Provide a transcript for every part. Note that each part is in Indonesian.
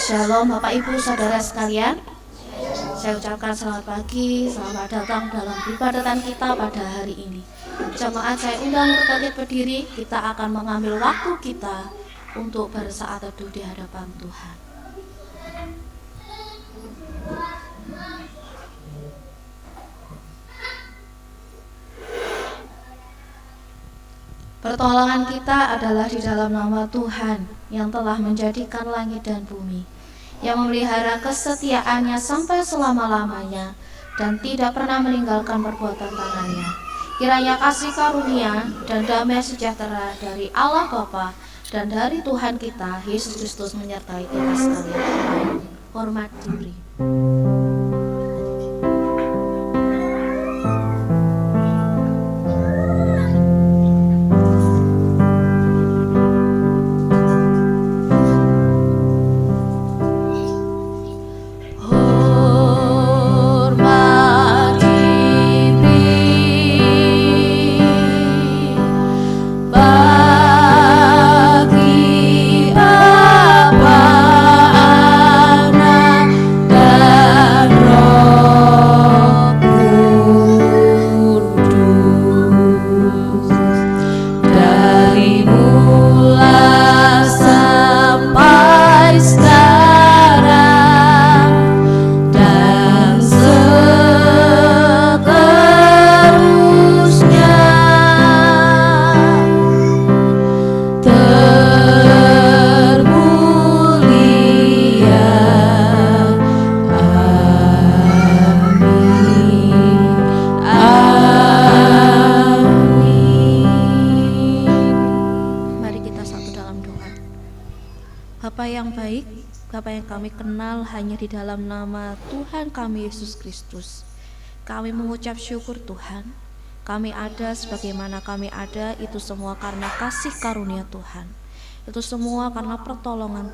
Shalom Bapak Ibu Saudara sekalian. Saya ucapkan selamat pagi, selamat datang dalam peribadatan kita pada hari ini. Jemaat saya undang untuk bangkit berdiri, kita akan mengambil waktu kita untuk bersaat teduh di hadapan Tuhan. Pertolongan kita adalah di dalam nama Tuhan yang telah menjadikan langit dan bumi, yang memelihara kesetiaannya sampai selama-lamanya dan tidak pernah meninggalkan perbuatan tangannya. Kiranya kasih karunia dan damai sejahtera dari Allah Bapa dan dari Tuhan kita Yesus Kristus menyertai kita sekalian. Hormat diri. Kami kenal hanya di dalam nama Tuhan kami Yesus Kristus. Kami mengucap syukur Tuhan, kami ada sebagaimana kami ada, itu semua karena kasih karunia Tuhan. Itu semua karena pertolongan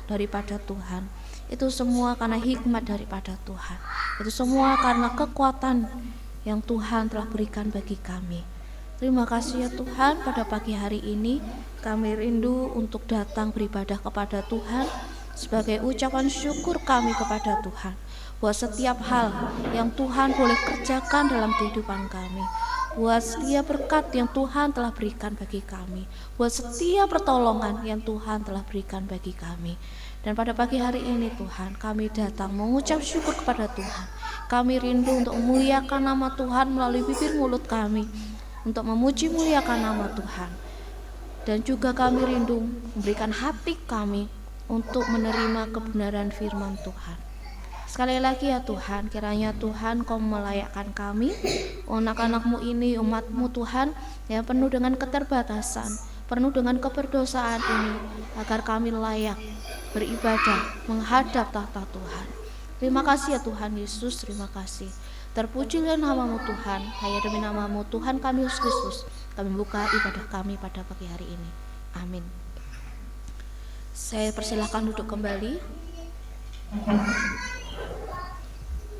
daripada Tuhan. Itu semua karena hikmat daripada Tuhan. Itu semua karena kekuatan yang Tuhan telah berikan bagi kami. Terima kasih ya Tuhan, pada pagi hari ini kami rindu untuk datang beribadah kepada Tuhan sebagai ucapan syukur kami kepada Tuhan buat setiap hal yang Tuhan boleh kerjakan dalam kehidupan kami, buat setiap berkat yang Tuhan telah berikan bagi kami, buat setiap pertolongan yang Tuhan telah berikan bagi kami. Dan pada pagi hari ini Tuhan, kami datang mengucap syukur kepada Tuhan. Kami rindu untuk memuliakan nama Tuhan melalui bibir mulut kami, untuk memuji muliakan nama Tuhan. Dan juga kami rindu memberikan hati kami untuk menerima kebenaran firman Tuhan. Sekali lagi ya Tuhan, kiranya Tuhan Kau melayakkan kami, anak-anak-Mu ini, umat-Mu Tuhan, yang penuh dengan keterbatasan, penuh dengan keberdosaan ini, agar kami layak beribadah menghadap tahta Tuhan. Terima kasih ya Tuhan Yesus, terima kasih. Terpujilah nama-Mu Tuhan, hanya demi nama-Mu Tuhan kami Yesus Kristus, kami buka ibadah kami pada pagi hari ini. Amin. Saya persilahkan duduk kembali.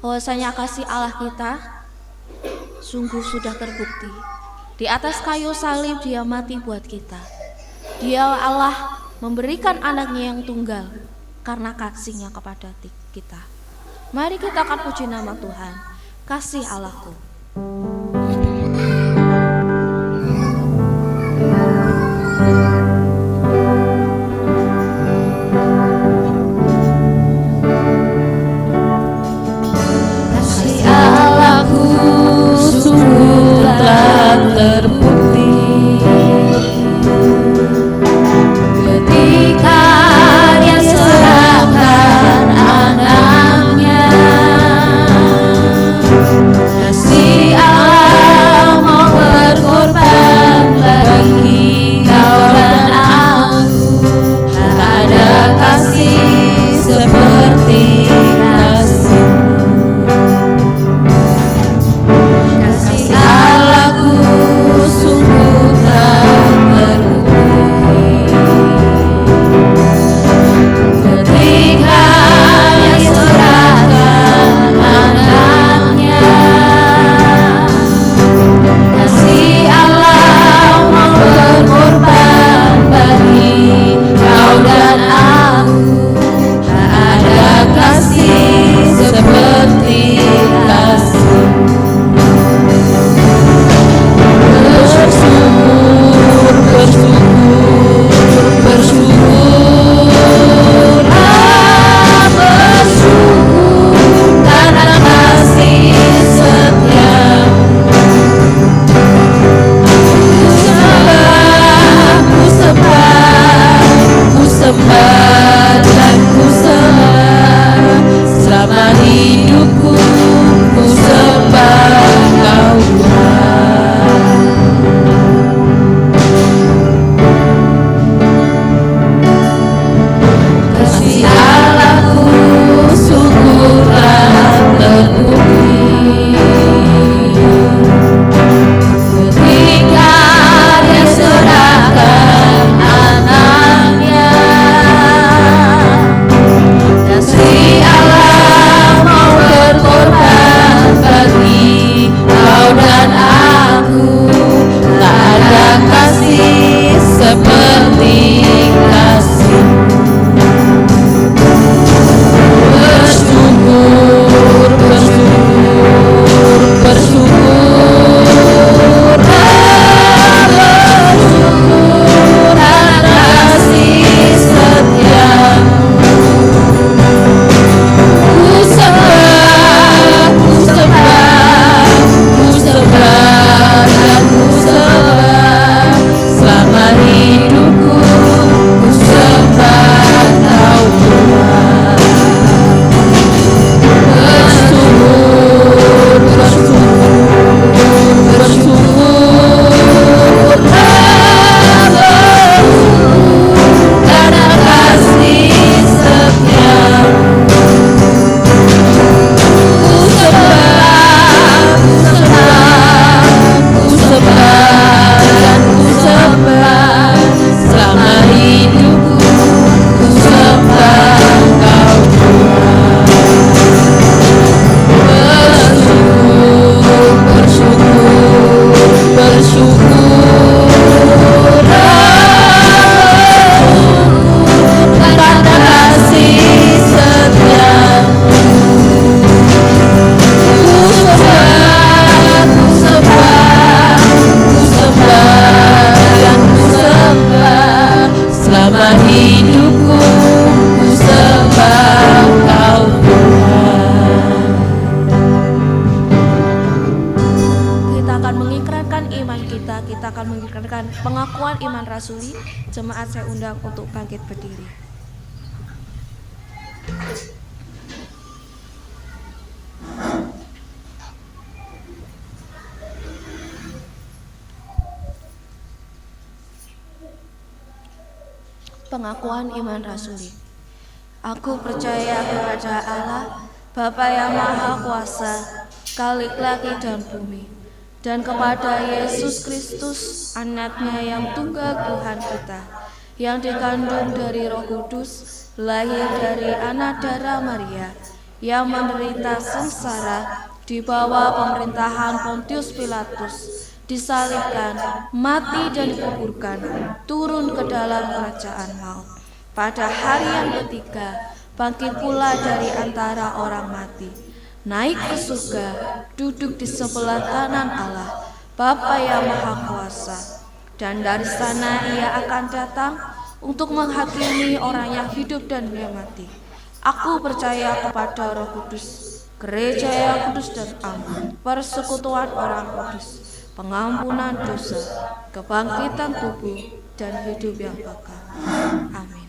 Bahwasanya kasih Allah kita sungguh sudah terbukti. Di atas kayu salib Dia mati buat kita. Dia Allah memberikan anaknya yang tunggal karena kasih-Nya kepada kita. Mari kita akan puji nama Tuhan. Kasih Allahku. Terbukti ketika Dia serahkan anaknya, kasih rasuli, jemaat saya undang untuk bangkit berdiri. Pengakuan iman rasuli. Aku percaya kepada Allah, Bapa yang Maha Kuasa, Khalik langit dan bumi, dan kepada Yesus Kristus, Anaknya yang tunggal Tuhan kita, yang dikandung dari Roh Kudus, lahir dari anak darah Maria, yang menderita sengsara di bawah pemerintahan Pontius Pilatus, disalibkan, mati dan dikuburkan, turun ke dalam kerajaan maut. Pada hari yang ketiga, bangkit pula dari antara orang mati, naik ke surga, duduk di sebelah kanan Allah, Bapa yang Maha Kuasa. Dan dari sana ia akan datang untuk menghakimi orang yang hidup dan yang mati. Aku percaya kepada Roh Kudus, gereja yang kudus dan am, persekutuan orang kudus, pengampunan dosa, kebangkitan tubuh, dan hidup yang kekal. Amin.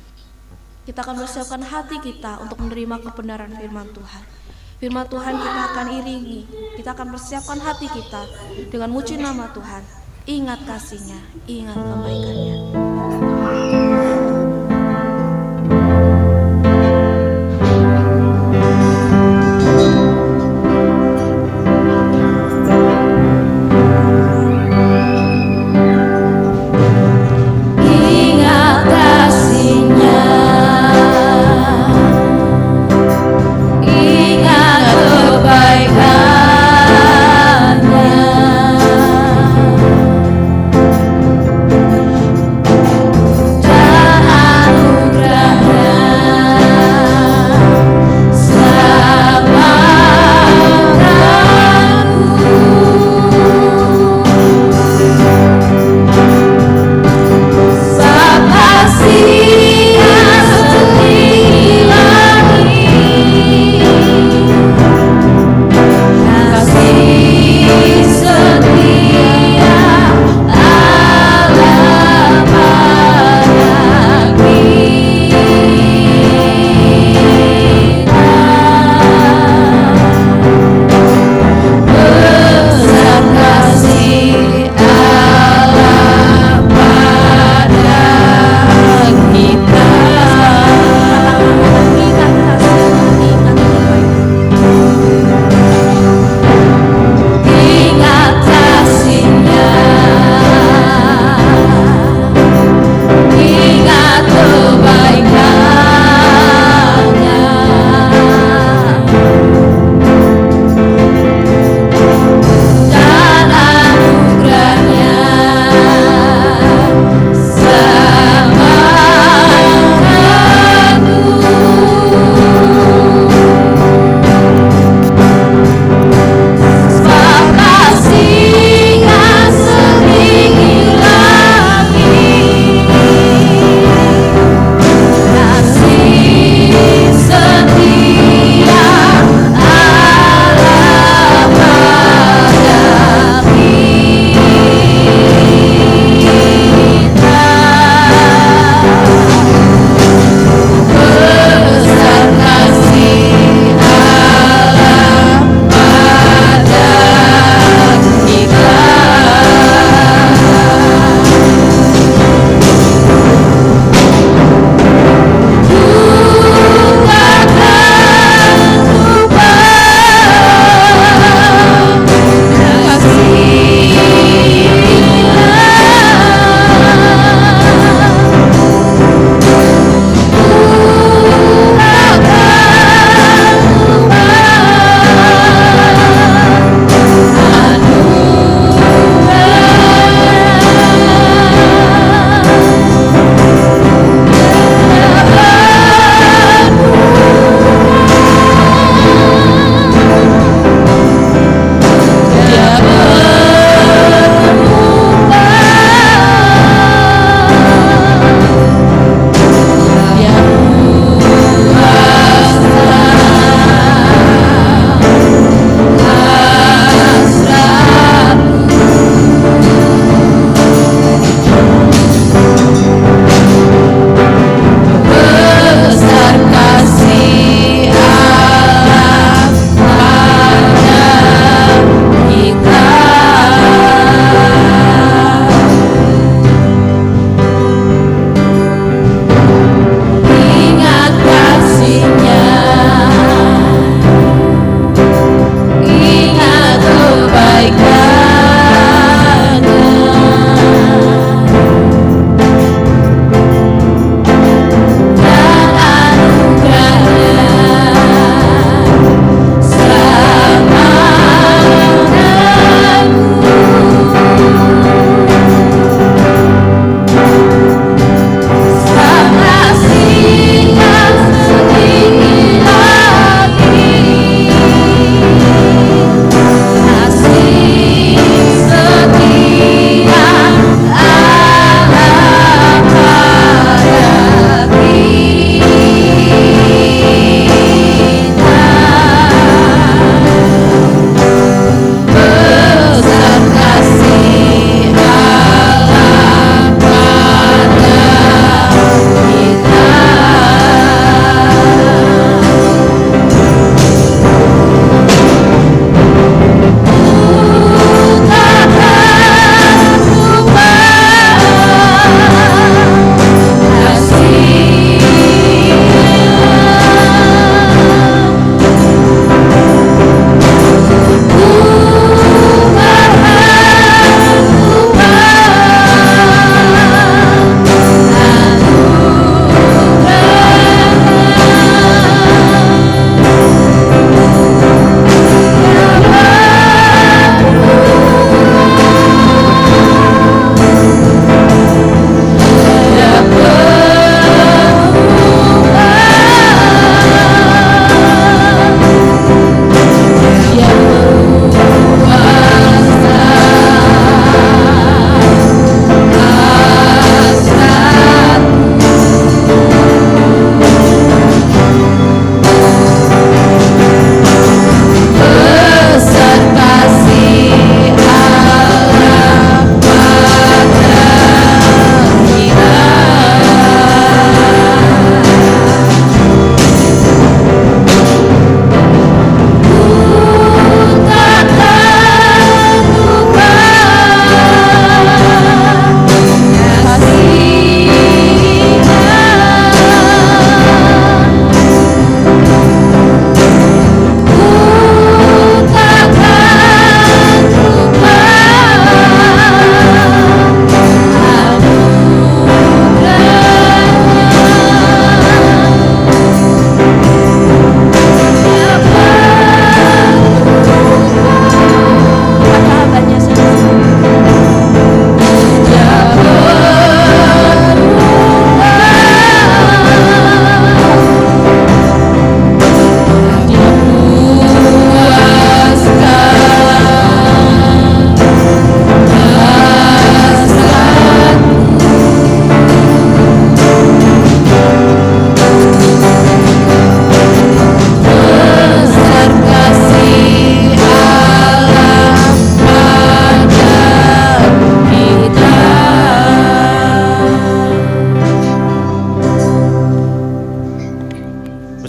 Kita akan persiapkan hati kita untuk menerima kebenaran firman Tuhan. Firman Tuhan kita akan iringi, kita akan persiapkan hati kita dengan muji nama Tuhan. Ingat kasih-Nya, ingat kebaikan-Nya. Kebaikannya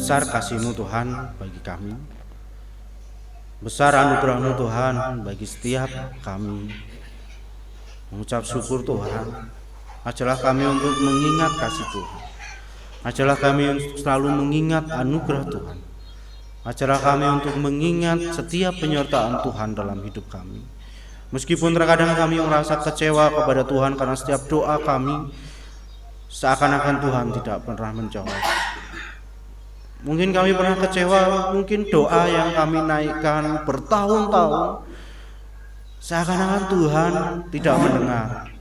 besar kasih-Mu Tuhan bagi kami, besar anugerah-Mu Tuhan bagi setiap kami. Mengucap syukur Tuhan, ajarlah kami untuk mengingat kasih Tuhan, ajarlah kami untuk selalu mengingat anugerah Tuhan, ajarlah kami untuk mengingat setiap penyertaan Tuhan dalam hidup kami. Meskipun terkadang kami merasa kecewa kepada Tuhan karena setiap doa kami seakan-akan Tuhan tidak pernah menjawab. Mungkin kami pernah kecewa, mungkin doa yang kami naikkan bertahun-tahun seakan-akan Tuhan tidak mendengar.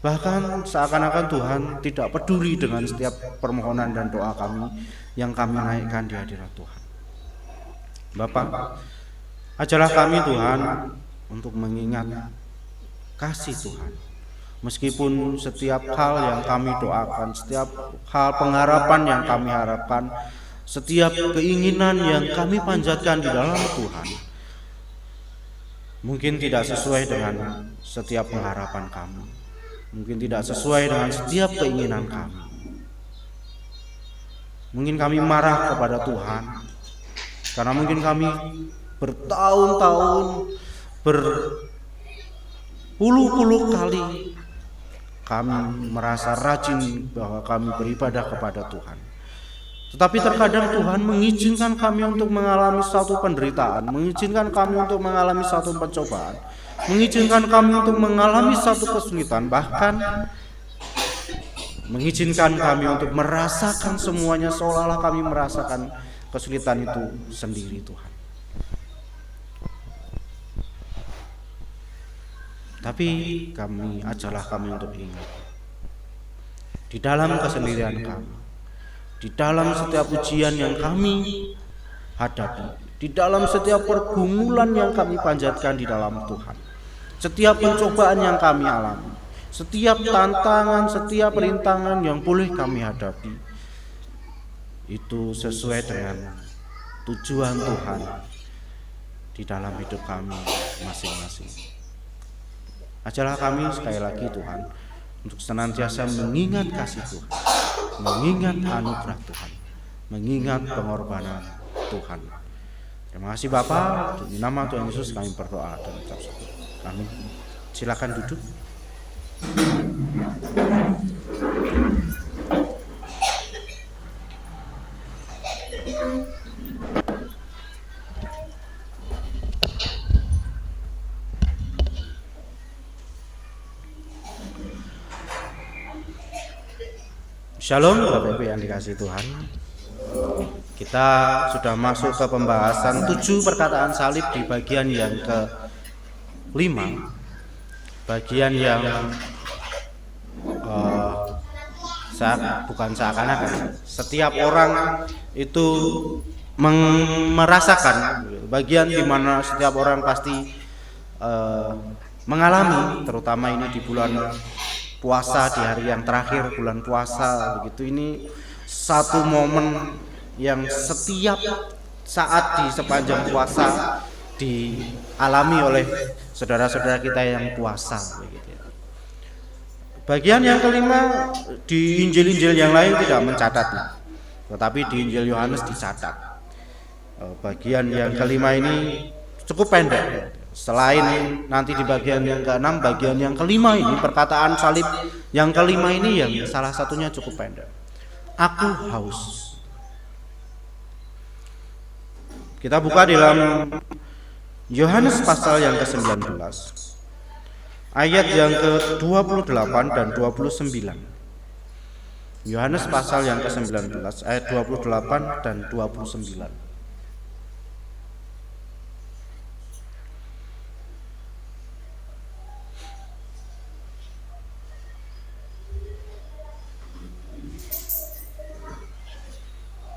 Bahkan seakan-akan Tuhan tidak peduli dengan setiap permohonan dan doa kami yang kami naikkan di hadirat Tuhan. Bapa, ajarlah kami Tuhan untuk mengingat kasih Tuhan. Meskipun setiap hal yang kami doakan, setiap hal pengharapan yang kami harapkan, setiap keinginan yang kami panjatkan di dalam Tuhan mungkin tidak sesuai dengan setiap pengharapan kami, mungkin tidak sesuai dengan setiap keinginan kami. Mungkin kami marah kepada Tuhan karena mungkin kami bertahun-tahun, berpuluh-puluh kali kami merasa rajin bahwa kami beribadah kepada Tuhan. Tetapi terkadang Tuhan mengizinkan kami untuk mengalami satu penderitaan, mengizinkan kami untuk mengalami satu pencobaan, mengizinkan kami untuk mengalami satu kesulitan, bahkan mengizinkan kami untuk merasakan semuanya seolah-olah kami merasakan kesulitan itu sendiri Tuhan. Tapi kami ajarlah kami untuk ingat, di dalam kesendirian kami, di dalam setiap ujian yang kami hadapi, di dalam setiap pergumulan yang kami panjatkan di dalam Tuhan, setiap pencobaan yang kami alami, setiap tantangan, setiap rintangan yang boleh kami hadapi, itu sesuai dengan tujuan Tuhan di dalam hidup kami masing-masing. Ajarlah kami sekali lagi Tuhan untuk senantiasa mengingat kasih Tuhan, mengingat anugerah Tuhan, mengingat pengorbanan Tuhan. Terima kasih Bapa, di nama Tuhan Yesus kami berdoa dan ucap syukur. Amin. Silakan duduk. Shalom Bapak Ibu yang dikasihi Tuhan. Kita sudah masuk ke pembahasan 7 perkataan salib di bagian yang ke-5. Bagian yang bukan seakan-akan, setiap orang itu merasakan, bagian di mana setiap orang pasti mengalami, terutama ini di bulan puasa, di hari yang terakhir bulan puasa begitu. Ini satu momen yang setiap saat di sepanjang puasa dialami oleh saudara-saudara kita yang puasa begitu. Bagian yang kelima di Injil-Injil yang lain tidak mencatatnya, tetapi di Injil Yohanes dicatat. Bagian yang kelima ini cukup pendek. Selain nanti di bagian yang ke-6, bagian yang kelima ini, perkataan salib yang kelima ini yang salah satunya cukup pendek. Aku haus. Kita buka dalam Yohanes pasal yang ke-19, ayat yang ke-28 dan 29. Yohanes pasal yang ke-19, ayat 28 dan 29.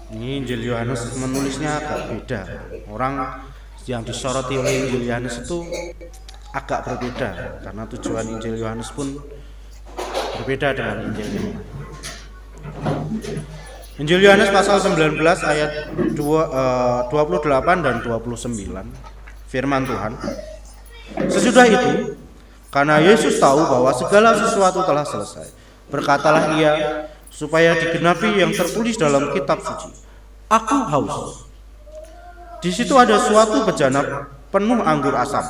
Ini Injil Yohanes menulisnya agak beda. Orang yang disoroti oleh Injil Yohanes itu agak berbeda, karena tujuan Injil Yohanes pun berbeda dengan Injil ini. Injil Yohanes pasal 19 ayat 28 dan 29. Firman Tuhan. Sesudah itu, karena Yesus tahu bahwa segala sesuatu telah selesai, berkatalah ia, supaya digenapi yang tertulis dalam kitab suci. Aku haus. Di situ ada suatu bejana penuh anggur asam.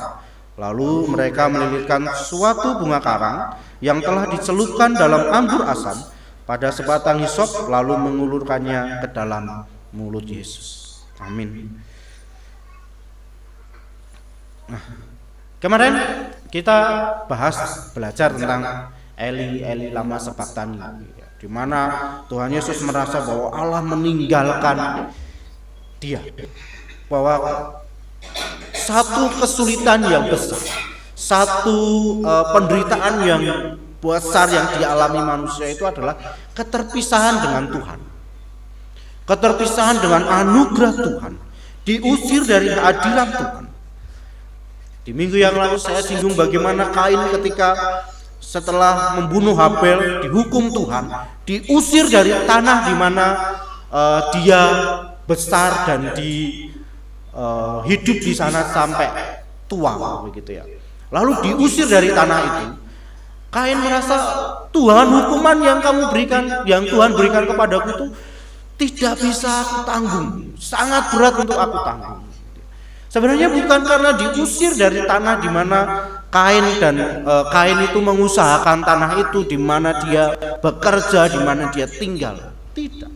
Lalu mereka melilitkan suatu bunga karang yang telah dicelupkan dalam anggur asam pada sebatang hisop, lalu mengulurkannya ke dalam mulut Yesus. Amin. Nah, kemarin kita belajar tentang Eli lama sabaktani, di mana Tuhan Yesus merasa bahwa Allah meninggalkan dia, bahwa satu kesulitan yang besar, satu penderitaan yang besar yang dialami manusia itu adalah keterpisahan dengan Tuhan, keterpisahan dengan anugerah Tuhan, diusir dari keadilan Tuhan. Di minggu yang lalu saya singgung bagaimana Kain ketika setelah membunuh Habel dihukum Tuhan, diusir dari tanah di mana dia besar dan hidup di sana sampai tua, begitu ya. Lalu diusir dari tanah itu. Kain merasa, Tuhan, hukuman yang kamu berikan, yang Tuhan berikan kepadaku itu tidak bisa aku tanggung, sangat berat untuk aku tanggung. Sebenarnya bukan karena diusir dari tanah di mana Kain itu mengusahakan tanah itu, di mana dia bekerja, di mana dia tinggal. Tidak.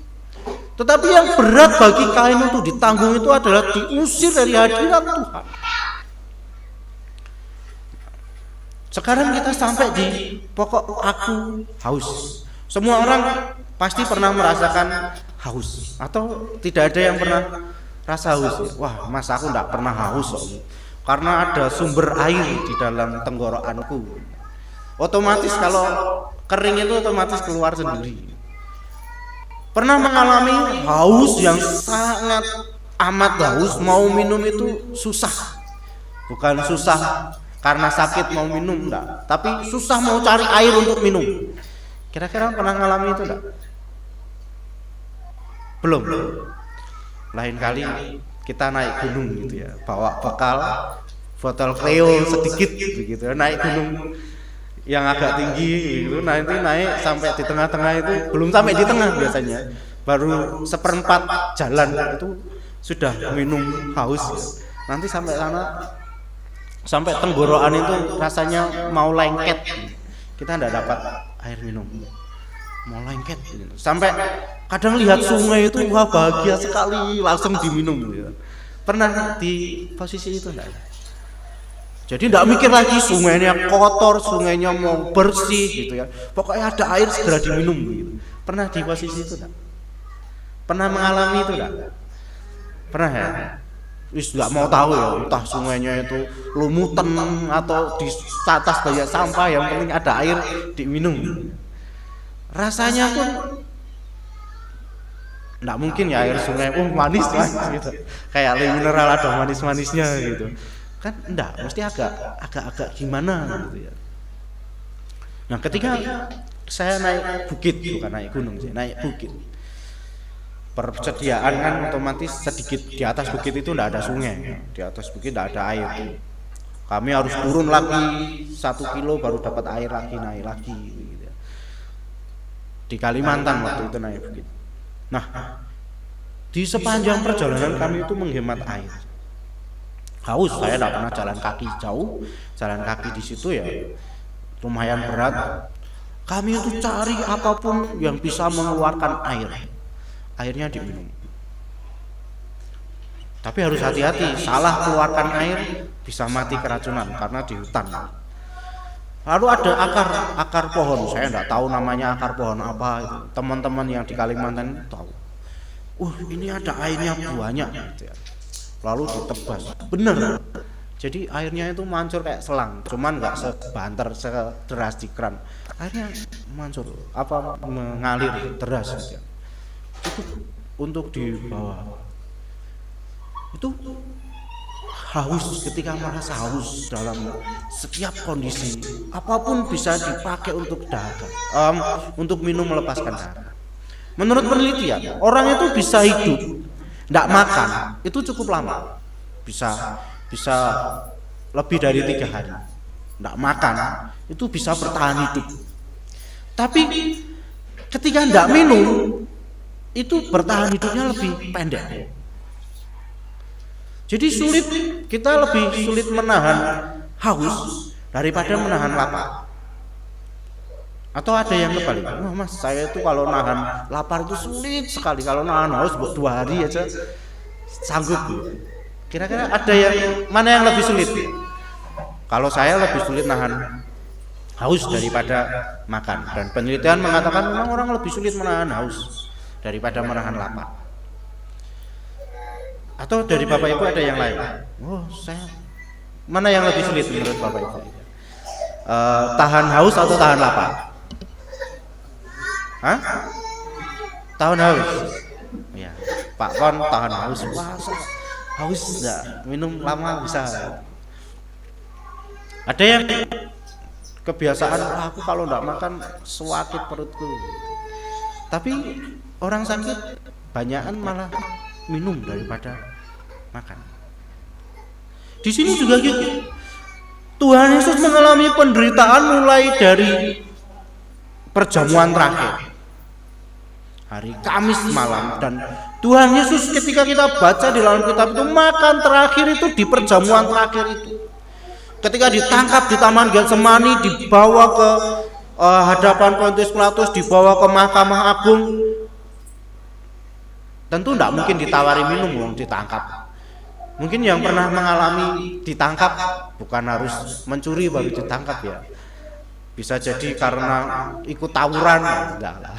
Tetapi yang berat bagi Kain itu ditanggung itu adalah diusir dari hadirat Tuhan. Sekarang kita sampai di pokok aku haus. Semua orang pasti pernah merasakan haus, atau tidak ada yang pernah rasa haus ya? Wah, mas aku enggak pernah haus karena ada sumber air di dalam tenggorokanku. Otomatis kalau kering itu otomatis keluar sendiri. Pernah mengalami haus yang sangat amat haus, mau minum itu susah. Bukan susah karena sakit mau minum, enggak, tapi susah mau cari air untuk minum. Kira-kira pernah mengalami itu enggak? Belum. Lain kali kita naik gunung gitu ya, bawa bekal botol Cleo sedikit begitu, naik gunung yang agak tinggi gitu, nanti naik sampai di tengah-tengah itu, belum sampai di tengah biasanya, baru seperempat jalan itu sudah minum haus ya. Nanti sampai sana, sampai tenggorokan itu rasanya mau lengket, kita tidak dapat air minum, mau lengket gitu. Sampai kadang lihat sungai itu, wah bahagia sekali, langsung diminum gitu. Pernah di posisi itu enggak? Jadi enggak mikir lagi sungainya kotor, sungainya mau bersih gitu ya. Pokoknya ada air segera diminum gitu. Pernah di posisi itu enggak? Pernah mengalami itu enggak? Pernah ya? Wis enggak mau tahu ya, entah sungainya itu lumutan atau di atas banyak sampah, yang penting ada air diminum. Rasanya pun nggak mungkin ya air sungai manis gitu, kayak air mineral ada manis-manisnya gitu kan, enggak, mesti agak gimana gitu ya. Nah, ketika saya naik bukit, bukan naik gunung sih, naik bukit, persediaan kan otomatis sedikit di atas bukit itu enggak ada sungai, di atas bukit enggak ada air tuh. Kami harus turun lagi 1 kilo baru dapat air lagi, naik lagi gitu. Di Kalimantan waktu itu naik bukit. Nah, di sepanjang perjalanan kami itu menghemat air. Haus, saya tidak pernah jalan kaki jauh, jalan kaki di situ ya lumayan berat. Kami itu cari apapun yang bisa mengeluarkan air, airnya diminum. Tapi harus hati-hati, salah keluarkan air bisa mati keracunan karena di hutan. Lalu ada akar pohon, saya tidak tahu namanya akar pohon apa itu. Teman-teman yang di Kalimantan tahu. Ini ada airnya banyak gitu ya. Lalu ditebas, bener. Jadi airnya itu mancur kayak selang, cuman nggak sebanter, sederas di keran. Airnya mancur, mengalir deras gitu ya. Itu untuk di bawah. Itu haus, ketika merasa haus dalam setiap kondisi, apapun bisa dipakai untuk dahaga, untuk minum melepaskan dahaga. Menurut penelitian, orang itu bisa hidup tidak makan itu cukup lama, bisa lebih dari 3 hari. Tidak makan itu bisa bertahan hidup. Tapi ketika tidak minum itu bertahan hidupnya lebih pendek. Jadi kita lebih sulit menahan haus daripada menahan lapar. Atau ada yang kebalik, wah mas saya itu kalau nahan lapar itu sulit sekali, kalau nahan haus buat 2 hari aja sanggup. Kira-kira ada yang mana yang lebih sulit? Kalau saya lebih sulit nahan haus daripada makan, dan penelitian mengatakan memang orang lebih sulit menahan haus daripada menahan lapar. Atau dari Bapak Ibu ada yang lain? Oh saya, mana yang lebih sulit menurut Bapak Ibu? Tahan haus atau tahan lapar? Hah? Tahan haus? Ya, Pak Kon tahan haus. Wah, haus enggak, minum lama bisa. Ada yang kebiasaan, aku kalau enggak makan sakit perutku. Tapi orang sakit banyakan malah minum daripada makan. Di sini juga gitu. Tuhan Yesus mengalami penderitaan mulai dari perjamuan terakhir, hari Kamis malam, dan Tuhan Yesus ketika kita baca di dalam kitab itu, makan terakhir itu di perjamuan terakhir itu. Ketika ditangkap di Taman Getsemani, dibawa ke hadapan Pontius Pilatus, dibawa ke Mahkamah Agung, tentu tidak mungkin ditawari minum wong ditangkap. Mungkin yang pernah mengalami ditangkap bukan harus mencuri baru ditangkap ya. Bisa jadi karena ikut tawuran, enggak lah.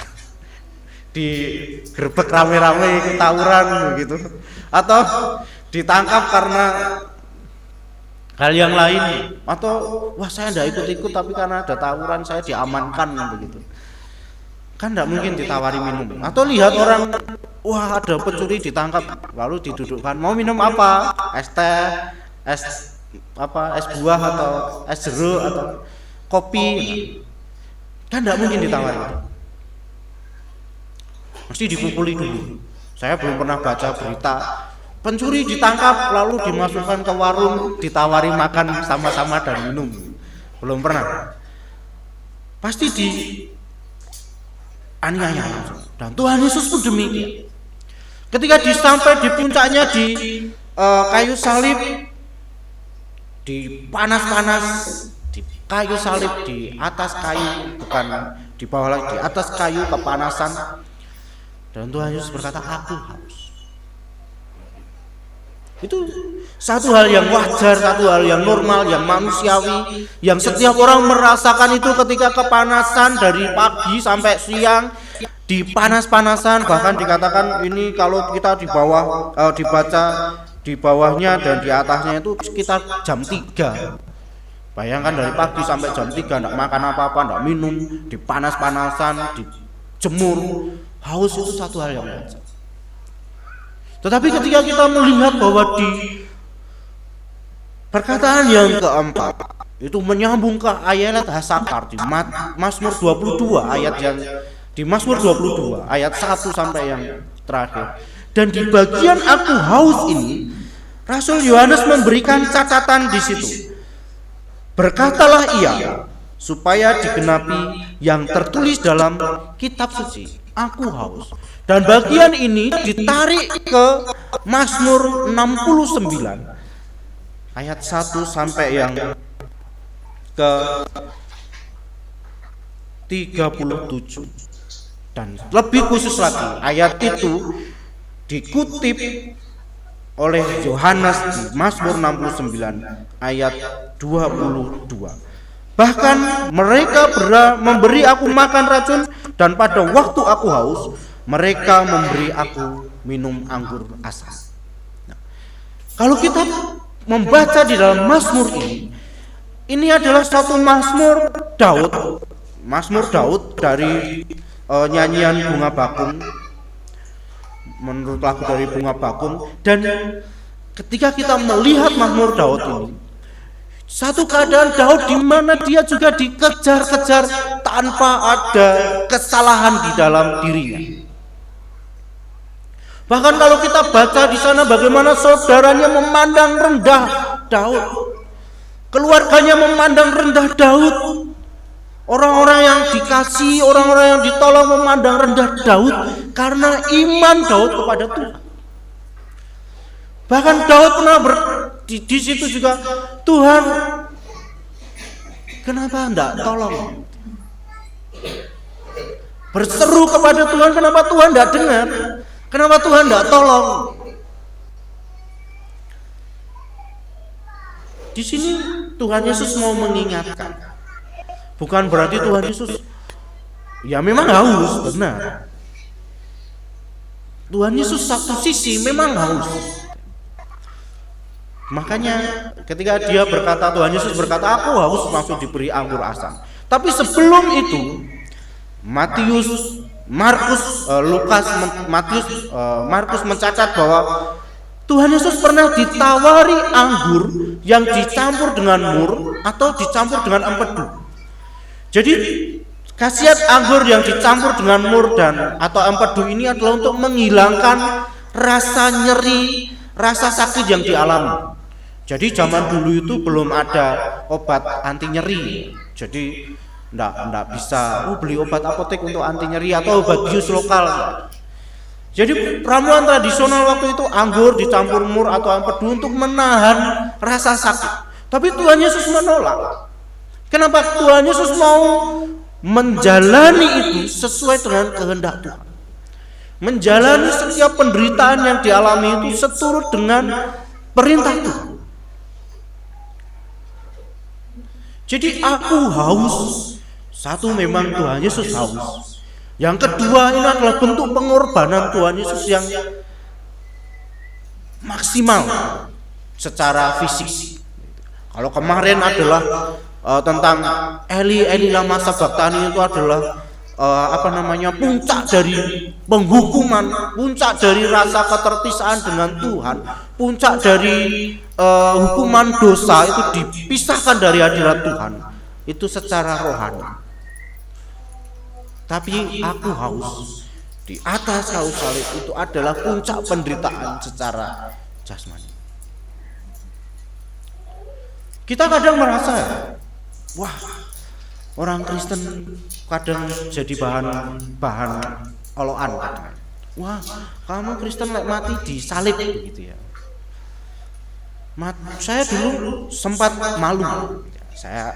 Digerebek rame-rame ikut tawuran begitu. Atau ditangkap karena hal yang lain, atau wah saya enggak ikut-ikut tapi karena ada tawuran saya diamankan begitu. Kan enggak mungkin ditawari minum. Atau lihat orang, wah ada pencuri ditangkap lalu didudukkan, mau minum apa? Es teh, es buah atau es jeruk atau kopi. Kan enggak mungkin ditawari. Mesti dipukuli dulu. Saya belum pernah baca berita pencuri ditangkap lalu dimasukkan ke warung, ditawari makan sama-sama dan minum. Belum pernah. Pasti aniaya. Dan Tuhan Yesus pun demikian. Ketika sampai di puncaknya di kayu salib, di panas-panas, di kayu salib, di atas kayu, bukan di bawah lagi, di atas kayu kepanasan. Dan Tuhan Yesus berkata, aku haus. Itu satu hal yang wajar, satu hal yang normal, yang manusiawi, yang setiap orang merasakan itu ketika kepanasan dari pagi sampai siang, di panas-panasan. Bahkan dikatakan ini kalau kita di bawah dibaca di bawahnya dan di atasnya itu sekitar jam 3. Bayangkan dari pagi sampai jam 3 enggak makan apa-apa, enggak minum, di panas-panasan, dijemur. Haus itu satu hal yang wajar. Tetapi ketika kita melihat bahwa di perkataan yang keempat itu menyambung ke ayat Hasakar di Mazmur 22 ayat yang di Mazmur 22 ayat 1 sampai yang terakhir. Dan di bagian aku haus ini, Rasul Yohanes memberikan catatan di situ. Berkatalah ia supaya digenapi yang tertulis dalam kitab suci, aku haus. Dan bagian ini ditarik ke Mazmur 69 ayat 1 sampai yang ke 37. Dan lebih khusus lagi, ayat itu dikutip oleh Yohanes di Mazmur 69 ayat 22. Bahkan mereka memberi aku makan racun, dan pada waktu aku haus, mereka memberi aku minum anggur asam. Nah, kalau kita membaca di dalam Mazmur ini adalah satu Mazmur Daud dari nyanyian Bunga Bakung, menurut lagu dari Bunga Bakung. Dan ketika kita melihat Mazmur Daud ini, satu keadaan Daud di mana dia juga dikejar-kejar tanpa ada kesalahan di dalam dirinya. Bahkan kalau kita baca di sana bagaimana saudaranya memandang rendah Daud, keluarganya memandang rendah Daud, orang-orang yang dikasih, orang-orang yang ditolong memandang rendah Daud, karena iman Daud kepada Tuhan. Bahkan Daud pernah di situ juga, Tuhan, kenapa enggak tolong? Berseru kepada Tuhan, kenapa Tuhan enggak dengar? Kenapa Tuhan enggak tolong? Di sini Tuhan Yesus mau mengingatkan. Bukan berarti Tuhan Yesus ya memang haus, benar. Tuhan Yesus satu sisi memang haus. Makanya ketika dia berkata, Tuhan Yesus berkata, aku haus, langsung diberi anggur asam. Tapi sebelum itu Matius, Markus, Markus mencatat bahwa Tuhan Yesus pernah ditawari anggur yang dicampur dengan mur atau dicampur dengan empedu. Jadi khasiat anggur yang dicampur dengan mur dan atau empedu ini adalah untuk menghilangkan rasa nyeri, rasa sakit yang dialami. Jadi zaman dulu itu belum ada obat anti nyeri. Jadi enggak bisa beli obat apotek untuk anti nyeri atau obat bius lokal. Jadi ramuan tradisional waktu itu anggur dicampur mur atau empedu untuk menahan rasa sakit. Tapi Tuhan Yesus menolak. Kenapa? Tuhan Yesus mau menjalani itu sesuai dengan kehendak Tuhan. Menjalani setiap penderitaan yang dialami itu seturut dengan perintah Tuhan. Jadi aku haus. Satu, memang Tuhan Yesus haus. Yang kedua, ini adalah bentuk pengorbanan Tuhan Yesus yang maksimal secara fisik. Kalau kemarin adalah tentang Eli lama sabachthani, itu adalah puncak dari penghukuman, puncak dari rasa keterpisaan dengan Tuhan, puncak dari hukuman dosa itu dipisahkan dari hadirat Tuhan. Itu secara rohani. Tapi aku haus. Di atas kayu salib itu adalah puncak penderitaan secara jasmani. Kita kadang merasa, wah, orang Kristen kadang jadi bahan olokan. Wah, kamu Kristen mati di salib begitu ya. Saya dulu sempat malu. Saya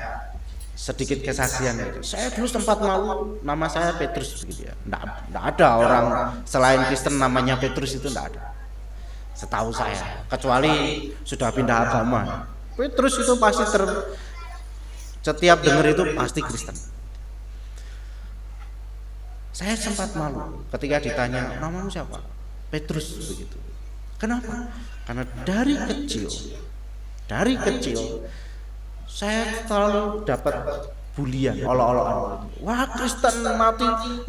sedikit kesaksian itu. Saya dulu sempat malu, nama saya Petrus begitu ya. Enggak ada orang selain Kristen namanya Petrus, itu enggak ada. Setahu saya, kecuali sudah pindah agama. Petrus itu pasti setiap dengar itu pasti Kristen. Saya sempat malu ketika ditanya, namamu siapa? Petrus begitu. Kenapa? Karena dari kecil saya selalu dapat bulian, olok-olokan. Wah, Kristen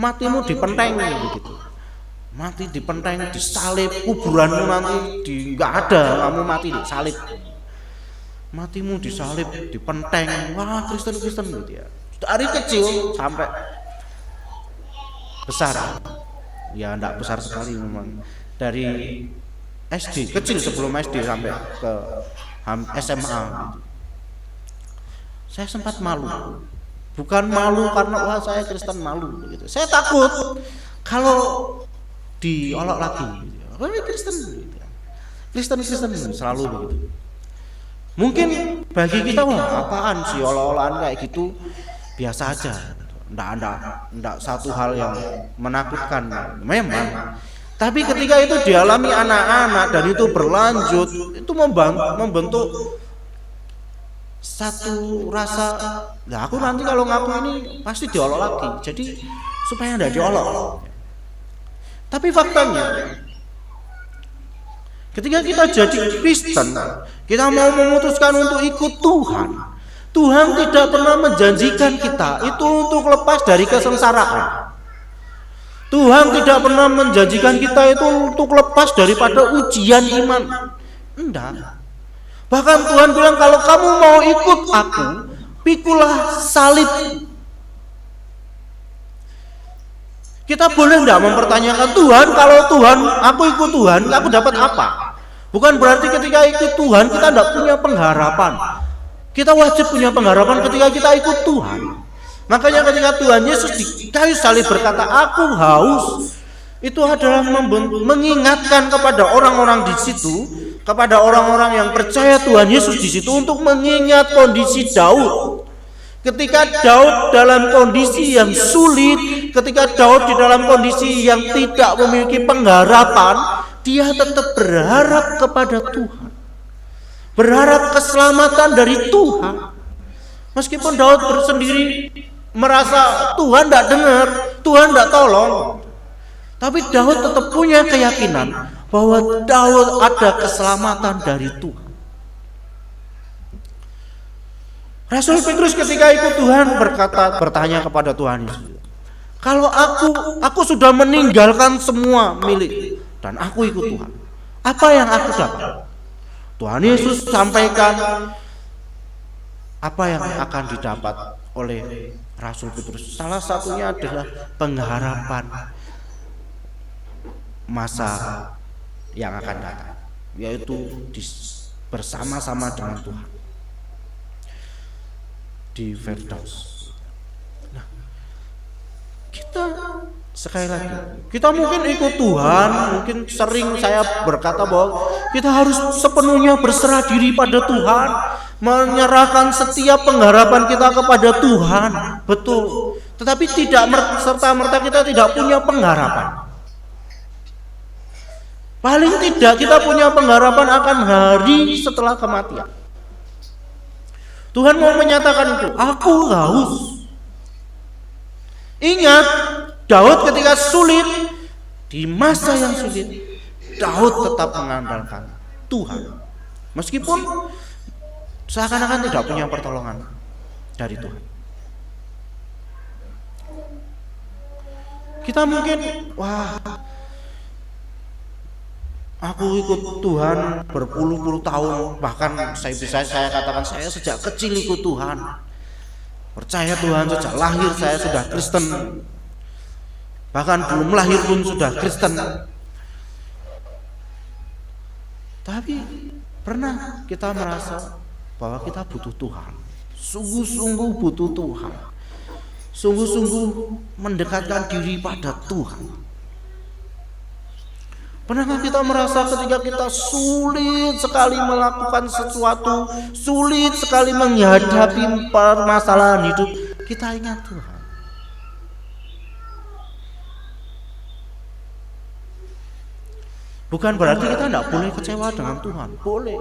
matimu dipenteng begitu. Mati dipenteng, disalib, kuburanmu nanti nggak ada, kamu mati disalib. Matimu disalib, dipenteng. Wah, Kristen gitu ya. Dari kecil sampai besar. Ya enggak besar sekali memang. Dari SD, kecil sebelum SD sampai ke SMA gitu. Saya sempat malu. Bukan malu karena wah saya Kristen, malu gitu. Saya takut kalau diolok lagi gitu. Wah, Kristen gitu. Kristen selalu begitu. Mungkin bagi kita, wah apaan sih olok-olokan kayak gitu, biasa aja. Enggak satu hal yang menakutkan memang. Tapi ketika itu dialami anak-anak dan itu berlanjut, itu membentuk satu rasa, nah aku nanti kalau ngaku ini pasti diolok lagi, jadi supaya enggak diolok. Tapi faktanya ketika kita jadi Kristen, kita mau memutuskan untuk ikut Tuhan, Tuhan tidak pernah menjanjikan kita itu untuk lepas dari kesengsaraan. Tuhan tidak pernah menjanjikan kita itu untuk lepas daripada ujian iman. Enggak. Bahkan Tuhan bilang, kalau kamu mau ikut aku, pikulah salib. Kita boleh enggak mempertanyakan, Tuhan, kalau Tuhan, aku ikut Tuhan, aku dapat apa? Bukan berarti ketika ikut Tuhan kita enggak punya pengharapan. Kita wajib punya pengharapan ketika kita ikut Tuhan. Makanya ketika Tuhan Yesus di kayu salib berkata, aku haus, itu adalah mengingatkan kepada orang-orang di situ, kepada orang-orang yang percaya Tuhan Yesus di situ, untuk mengingat kondisi Daud. Ketika Daud dalam kondisi yang sulit, ketika Daud di dalam kondisi yang tidak memiliki pengharapan, dia tetap berharap kepada Tuhan, berharap keselamatan dari Tuhan. Meskipun Daud bersendiri merasa Tuhan tidak dengar, Tuhan tidak tolong, tapi Daud tetap punya keyakinan bahwa Daud ada keselamatan dari Tuhan. Rasul Petrus ketika ikut Tuhan bertanya kepada Tuhan Yesus, kalau aku sudah meninggalkan semua milik dan aku ikut Tuhan, apa yang aku dapat? Tuhan Yesus sampaikan apa yang akan didapat oleh Rasul Petrus. Salah satunya adalah pengharapan masa yang akan datang, yaitu bersama-sama dengan Tuhan di Firdaus. Nah, kita sekali lagi, kita mungkin ikut Tuhan, mungkin sering saya berkata bahwa kita harus sepenuhnya berserah diri pada Tuhan, menyerahkan setiap pengharapan kita kepada Tuhan, betul. Tetapi tidak serta-merta kita tidak punya pengharapan. Paling tidak kita punya pengharapan akan hari setelah kematian. Tuhan mau menyatakan itu, aku haus. Ingat, Daud ketika sulit, di masa yang sulit, Daud tetap mengandalkan Tuhan, meskipun seakan-akan tidak punya pertolongan dari Tuhan. Kita mungkin, aku ikut Tuhan berpuluh-puluh tahun, bahkan saya katakan saya sejak kecil ikut Tuhan, percaya Tuhan sejak lahir saya sudah Kristen, bahkan belum lahir pun sudah Kristen. Tapi pernah kita merasa bahwa kita butuh Tuhan, sungguh-sungguh butuh Tuhan, sungguh-sungguh mendekatkan diri pada Tuhan? Pernahkah kita merasa ketika kita sulit sekali melakukan sesuatu, sulit sekali menghadapi permasalahan hidup, kita ingat Tuhan? Bukan berarti kita tidak boleh kecewa dengan Tuhan, boleh.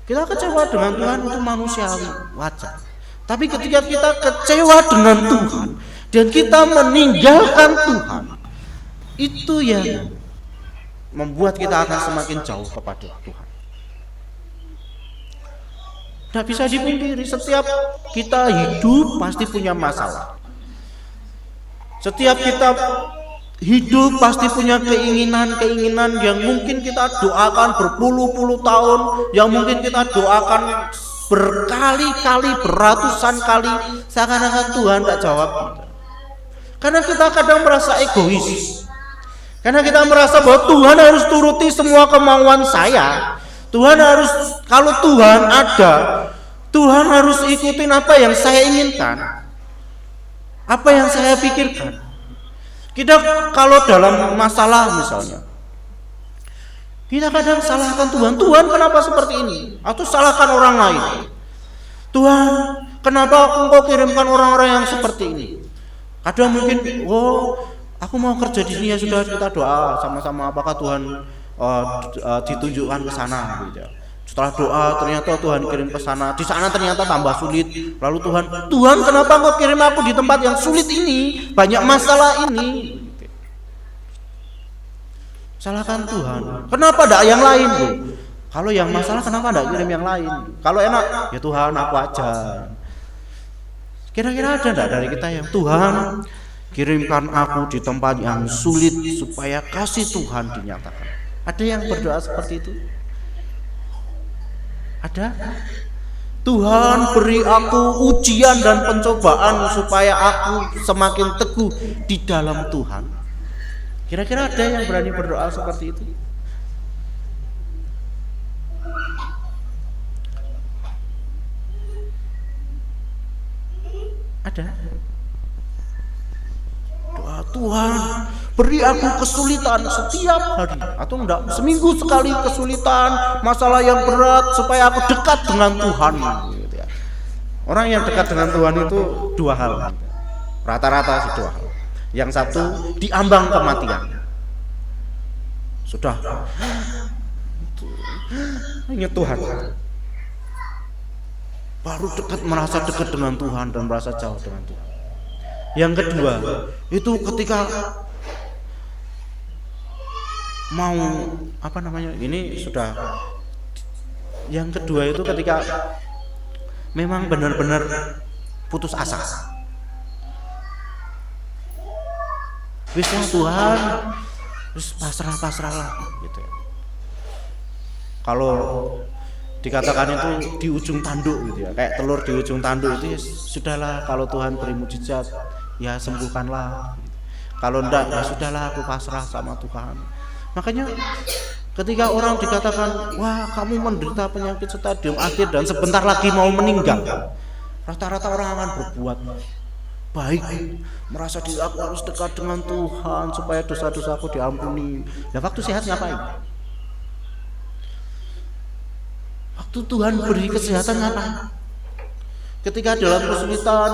Kita kecewa dengan Tuhan itu manusiawi, wajar. Tapi ketika kita kecewa dengan Tuhan dan kita meninggalkan Tuhan, itu yang membuat kita akan semakin jauh kepada Tuhan. Tidak bisa dipungkiri, setiap kita hidup pasti punya masalah. Setiap kita hidup pasti punya keinginan-keinginan yang mungkin kita doakan berpuluh-puluh tahun, yang mungkin kita doakan berkali-kali, beratusan kali, seakan-akan Tuhan tidak jawab kita. Karena kita kadang merasa egois. Karena kita merasa bahwa Tuhan harus turuti semua kemauan saya. Tuhan harus, kalau Tuhan ada, Tuhan harus ikutin apa yang saya inginkan, apa yang saya pikirkan. Kita kalau dalam masalah misalnya, kita kadang salahkan Tuhan. Tuhan kenapa seperti ini? Atau salahkan orang lain. Tuhan, kenapa Engkau kirimkan orang-orang yang seperti ini? Kadang mungkin, aku mau kerja di sini, ya sudah, kita doa sama-sama apakah Tuhan ditunjukkan ke sana gitu. Setelah doa ternyata Tuhan kirim ke sana, di sana ternyata tambah sulit. Lalu Tuhan kenapa Engkau kirim aku di tempat yang sulit ini, banyak masalah ini? Salahkan Tuhan. Kenapa tidak yang lain, Bu? Kalau yang masalah kenapa tidak kirim yang lain? Kalau enak, ya Tuhan aku aja. Kira-kira ada tidak dari kita yang Tuhan kirimkan aku di tempat yang sulit supaya kasih Tuhan dinyatakan? Ada yang berdoa seperti itu? Ada? Tuhan beri aku ujian dan pencobaan supaya aku semakin teguh di dalam Tuhan. Kira-kira ada yang berani berdoa seperti itu? Ada? Doa, Tuhan Beri aku kesulitan setiap hari, atau enggak seminggu sekali kesulitan, masalah yang berat, supaya aku dekat dengan Tuhan gitu ya. Orang yang dekat dengan Tuhan itu dua hal, rata-rata sih dua hal. Yang satu diambang kematian, sudah hanya Tuhan, baru merasa dekat dengan Tuhan dan merasa jauh dengan Tuhan. Yang kedua itu ketika mau ini sudah. Yang kedua itu ketika memang benar-benar putus asa. Wis lah Tuhan, wis pasrah-pasrahlah gitu ya. Kalau dikatakan itu di ujung tanduk gitu ya, kayak telur di ujung tanduk itu ya sudahlah, kalau Tuhan beri mujizat ya sembuhkanlah. Kalau enggak ya sudahlah, aku pasrah sama Tuhan. Makanya ketika orang dikatakan, wah kamu menderita penyakit stadium akhir dan sebentar lagi mau meninggal, rata-rata orang akan berbuat baik, merasa diri aku harus dekat dengan Tuhan supaya dosa-dosaku diampuni. Nah waktu sehat ngapain? Waktu Tuhan beri kesehatan ngapain? Ketika dalam kesulitan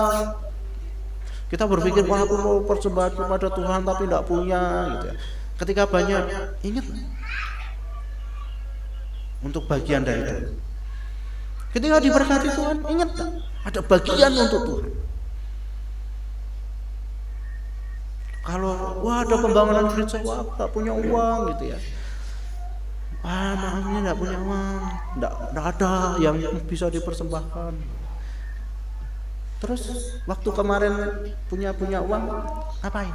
kita berpikir, wah aku mau persembahan kepada Tuhan tapi tidak punya gitu ya. Ketika banyak, ingat untuk bagian dari Tuhan. Ketika diberkati Tuhan, ingat ada bagian untuk Tuhan. Kalau wah ada pembangunan gereja, wah aku gak punya uang gitu ya, maafnya gak punya uang, gak ada yang bisa dipersembahkan. Terus waktu kemarin punya uang, ngapain?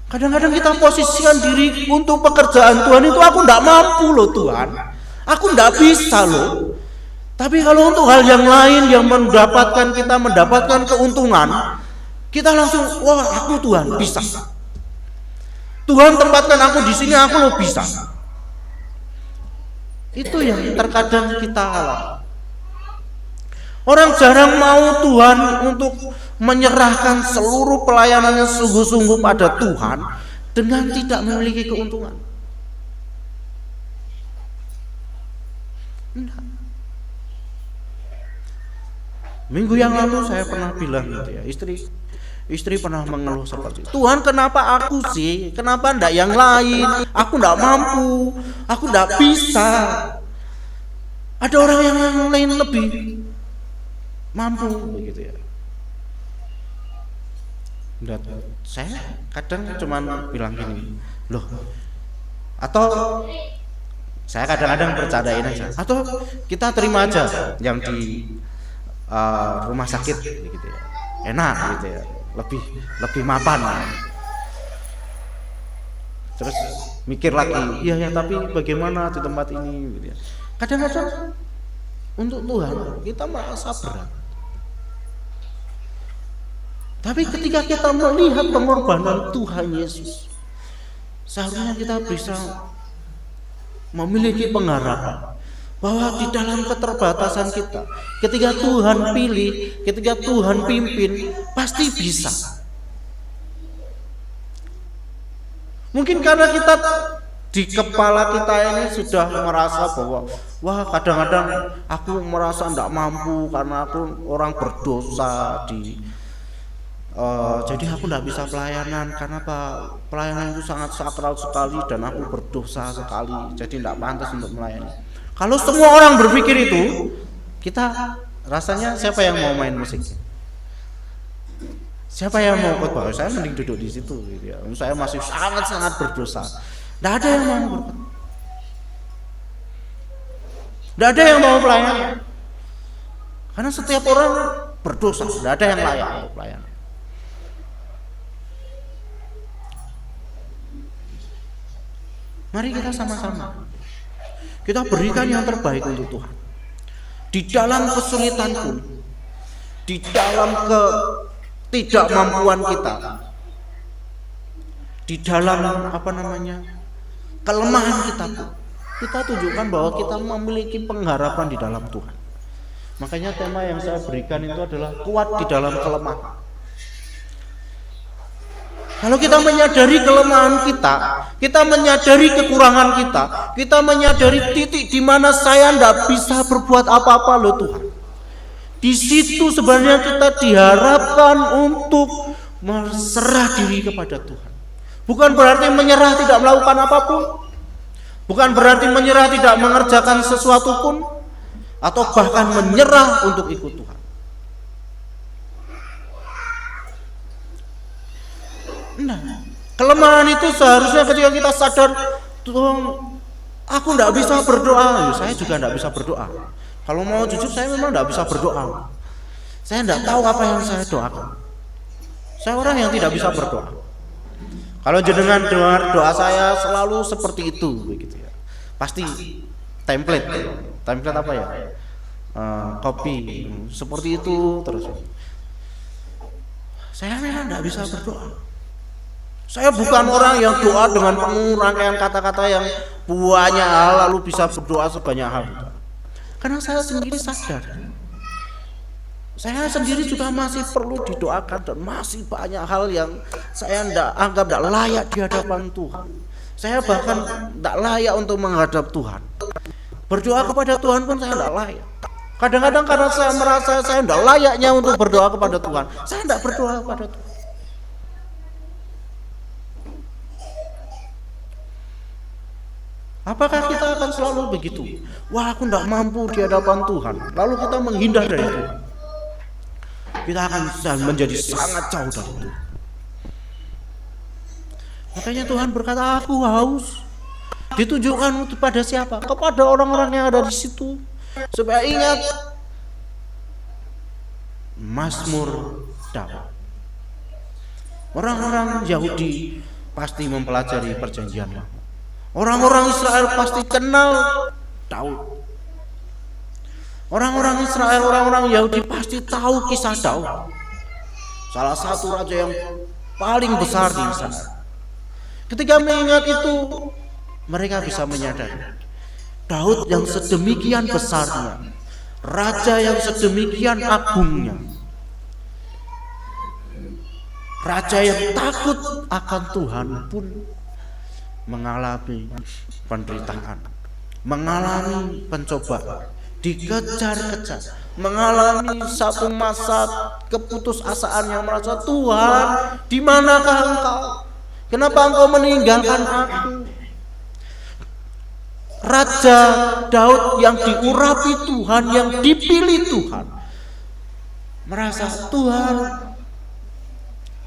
Kadang-kadang kita posisikan diri untuk pekerjaan Tuhan itu, aku gak mampu loh Tuhan, aku gak bisa loh. Tapi kalau untuk hal yang lain yang kita mendapatkan keuntungan, kita langsung, wah aku Tuhan bisa. Tuhan tempatkan aku di sini, aku lo bisa. Itu yang terkadang kita alami. Orang jarang mau Tuhan untuk menyerahkan seluruh pelayanannya sungguh-sungguh pada Tuhan dengan tidak memiliki keuntungan. Enggak. Minggu yang lalu saya pernah bilang gitu ya, istri pernah mengeluh seperti itu. Tuhan kenapa aku sih? Kenapa enggak yang lain? Aku enggak mampu, aku enggak bisa. Ada orang yang lain lebih mampu begitu ya. Dan saya kadang cuman bilang gini, loh, atau saya kadang-kadang bercandain aja, atau kita terima aja yang di rumah sakit gitu ya, enak gitu ya, lebih mapan. Terus mikir lagi, iya ya tapi bagaimana di tempat ini gitu ya. Kadang-kadang untuk Tuhan kita merasa berat. Tapi ketika kita melihat pengorbanan Tuhan Yesus, seharusnya kita bisa memiliki pengharapan bahwa di dalam keterbatasan kita, ketika Tuhan pilih, ketika Tuhan pimpin, pasti bisa. Mungkin karena kita di kepala kita ini sudah merasa bahwa wah kadang-kadang aku merasa tidak mampu karena aku orang berdosa jadi aku tidak bisa pelayanan karena pelayanan itu sangat sakral sekali dan aku berdosa sekali, jadi tidak pantas untuk melayani. Kalau semua orang berpikir itu, kita rasanya siapa yang mau main musik? Siapa yang mau khotbah? Saya mending duduk di situ gitu ya. Saya masih sangat berdosa. Tidak ada yang mau berkhotbah. Tidak ada yang mau pelayanan. Karena setiap orang berdosa, tidak ada yang layak untuk pelayanan. Mari kita sama-sama kita berikan yang terbaik untuk Tuhan. Di dalam kesulitan pun, di dalam ketidakmampuan kita, di dalam kelemahan kita pun, kita tunjukkan bahwa kita memiliki pengharapan di dalam Tuhan. Makanya tema yang saya berikan itu adalah kuat di dalam kelemahan. Kalau kita menyadari kelemahan kita menyadari kekurangan kita menyadari titik di mana saya tidak bisa berbuat apa-apa loh Tuhan. Di situ sebenarnya kita diharapkan untuk berserah diri kepada Tuhan. Bukan berarti menyerah tidak melakukan apapun. Bukan berarti menyerah tidak mengerjakan sesuatu pun, atau bahkan menyerah untuk ikut Tuhan. Nah, kelemahan itu seharusnya ketika kita sadar, Tuhan, aku tidak bisa berdoa. Saya juga tidak bisa berdoa. Kalau mau jujur, saya memang tidak bisa berdoa. Saya tidak tahu apa yang saya doakan. Saya orang yang tidak bisa berdoa. Kalau jenengan dengar doa saya selalu seperti itu, begitu ya. Pasti template apa ya? Copy seperti itu terus. Saya memang tidak bisa berdoa. Saya bukan orang yang doa dengan penuh rangkaian kata-kata yang banyak hal lalu bisa berdoa sebanyak hal. Karena saya sendiri sadar, saya sendiri juga masih perlu didoakan dan masih banyak hal yang saya anggap tidak layak di hadapan Tuhan. Saya bahkan tidak layak untuk menghadap Tuhan. Berdoa kepada Tuhan pun saya tidak layak. Kadang-kadang karena saya merasa saya tidak layaknya untuk berdoa kepada Tuhan, saya tidak berdoa kepada Tuhan. Apakah kita akan selalu begitu? Wah, aku tidak mampu di hadapan Tuhan, lalu kita menghindar dari Tuhan. Kita akan menjadi sangat jauh dari Tuhan. Makanya Tuhan berkata, aku haus. Ditunjukkan kepada siapa? Kepada orang-orang yang ada di situ. Supaya ingat Mazmur Daud. Orang-orang Yahudi pasti mempelajari perjanjian lama. Orang-orang Israel pasti kenal Daud. Orang-orang Israel, orang-orang Yahudi pasti tahu kisah Daud. Salah satu raja yang paling besar di Israel. Ketika mengingat itu, mereka bisa menyadari Daud yang sedemikian besarnya, raja yang sedemikian agungnya, raja yang takut akan Tuhan pun mengalami penderitaan, mengalami pencobaan, dikejar-kejar, mengalami satu masa keputusasaan yang merasa, Tuhan, di manakah Engkau? Kenapa Engkau meninggalkan aku? Raja Daud yang diurapi Tuhan, yang dipilih Tuhan, merasa, Tuhan,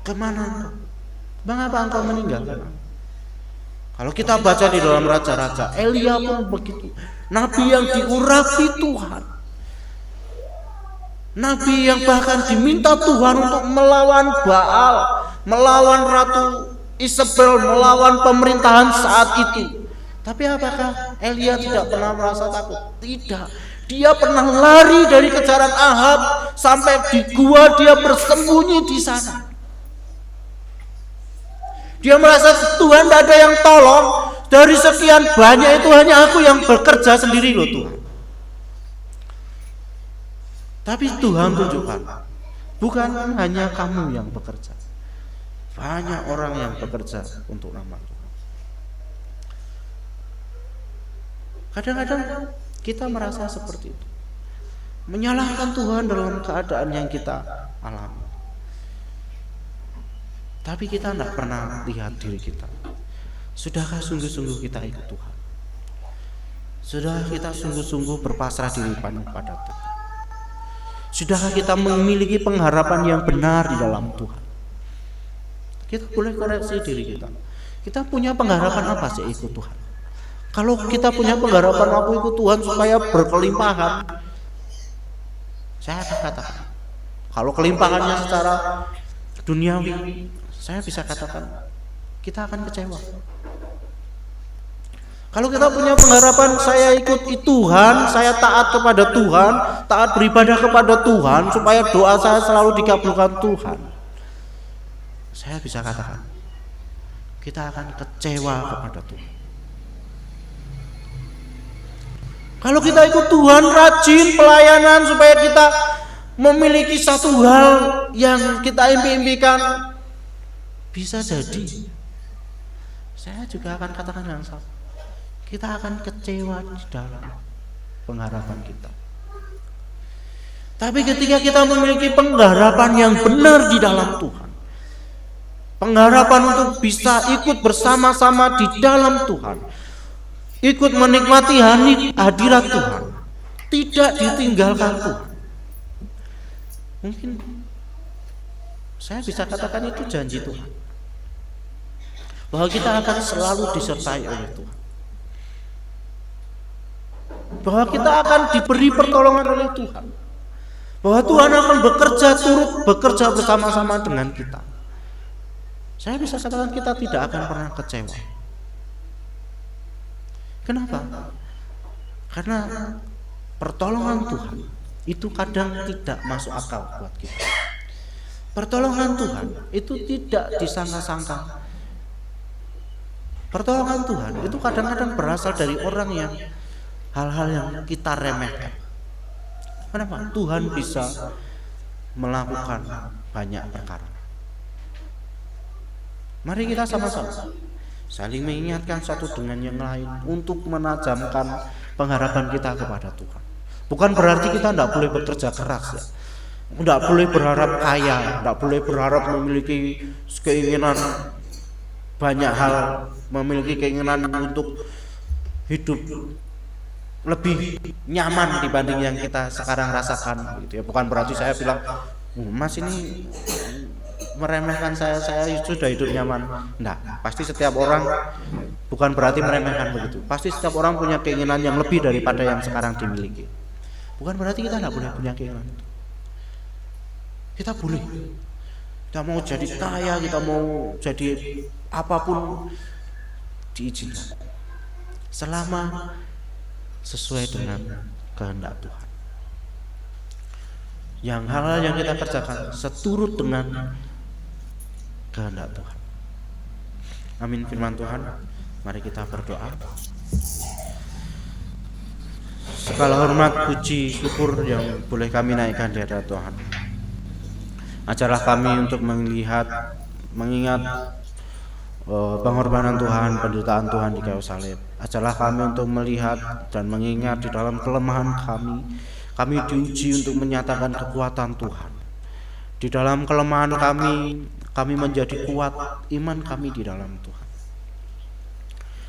kemana Engkau? Mengapa Engkau meninggalkan aku? Kalau kita baca di dalam Raja-Raja, Elia pun begitu. Nabi yang diurapi Tuhan, nabi yang bahkan diminta Tuhan untuk melawan Baal, melawan Ratu Isabel, melawan pemerintahan saat itu. Tapi apakah Elia tidak pernah merasa takut? Tidak. Dia pernah lari dari kejaran Ahab sampai di gua, dia bersembunyi di sana. Dia merasa, Tuhan tidak ada yang tolong. Dari sekian banyak itu hanya aku yang bekerja sendiri loh Tuhan. Tapi Tuhan tunjukkan, bukan hanya kamu yang bekerja, banyak orang yang bekerja untuk nama Tuhan. Kadang-kadang kita merasa seperti itu, menyalahkan Tuhan dalam keadaan yang kita alami. Tapi kita tidak pernah lihat diri kita. Sudahkah sungguh-sungguh kita ikut Tuhan? Sudahkah kita sungguh-sungguh berpasrah diri pada Tuhan? Sudahkah kita memiliki pengharapan yang benar di dalam Tuhan? Kita boleh koreksi diri kita. Kita punya pengharapan apa sih ikut Tuhan? Kalau kita punya pengharapan aku ikut Tuhan supaya berkelimpahan, saya akan katakan, kalau kelimpahannya secara duniawi, saya bisa katakan kita akan kecewa. Kalau kita punya pengharapan saya ikut Tuhan, saya taat kepada Tuhan, taat beribadah kepada Tuhan supaya doa saya selalu dikabulkan Tuhan, saya bisa katakan kita akan kecewa kepada Tuhan. Kalau kita ikut Tuhan, rajin pelayanan supaya kita memiliki satu hal yang kita impi-impikan, bisa jadi saya juga akan katakan yang sama. Kita akan kecewa di dalam pengharapan kita. Tapi ketika kita memiliki pengharapan yang benar di dalam Tuhan, pengharapan untuk bisa ikut bersama-sama di dalam Tuhan, ikut menikmati hadirat Tuhan, tidak ditinggalkan Tuhan. Mungkin saya bisa katakan itu janji Tuhan, bahwa kita akan selalu disertai oleh Tuhan, bahwa kita akan diberi pertolongan oleh Tuhan, bahwa Tuhan akan bekerja bersama-sama dengan kita. Saya bisa katakan kita tidak akan pernah kecewa. Kenapa? Karena pertolongan Tuhan itu kadang tidak masuk akal buat kita. Pertolongan Tuhan itu tidak disangka-sangka. Pertolongan Tuhan itu kadang-kadang berasal dari orang yang hal-hal yang kita remehkan. Kenapa? Tuhan bisa melakukan banyak perkara. Mari kita sama-sama saling mengingatkan satu dengan yang lain untuk menajamkan pengharapan kita kepada Tuhan. Bukan berarti kita tidak boleh bekerja keras ya. Tidak boleh berharap kaya, tidak boleh berharap memiliki keinginan banyak hal, memiliki keinginan untuk hidup lebih nyaman dibanding yang kita sekarang rasakan gitu ya. Bukan berarti saya bilang, Mas ini meremehkan saya sudah hidup nyaman. Enggak, pasti setiap orang, bukan berarti meremehkan begitu. Pasti setiap orang punya keinginan yang lebih daripada yang sekarang dimiliki. Bukan berarti kita tidak boleh punya keinginan itu. Kita boleh. Kita mau jadi kaya, kita mau jadi apapun diizinkan. Selama sesuai dengan kehendak Tuhan. Yang hal-hal yang kita kerjakan seturut dengan kehendak Tuhan. Amin firman Tuhan. Mari kita berdoa. Segala hormat, puji, syukur yang boleh kami naikkan di hadapan Tuhan. Ajarlah kami untuk mengingat pengorbanan Tuhan, penderitaan Tuhan di kayu salib. Ajarlah kami untuk melihat dan mengingat di dalam kelemahan kami diuji untuk menyatakan kekuatan Tuhan. Di dalam kelemahan kami menjadi kuat iman kami di dalam Tuhan.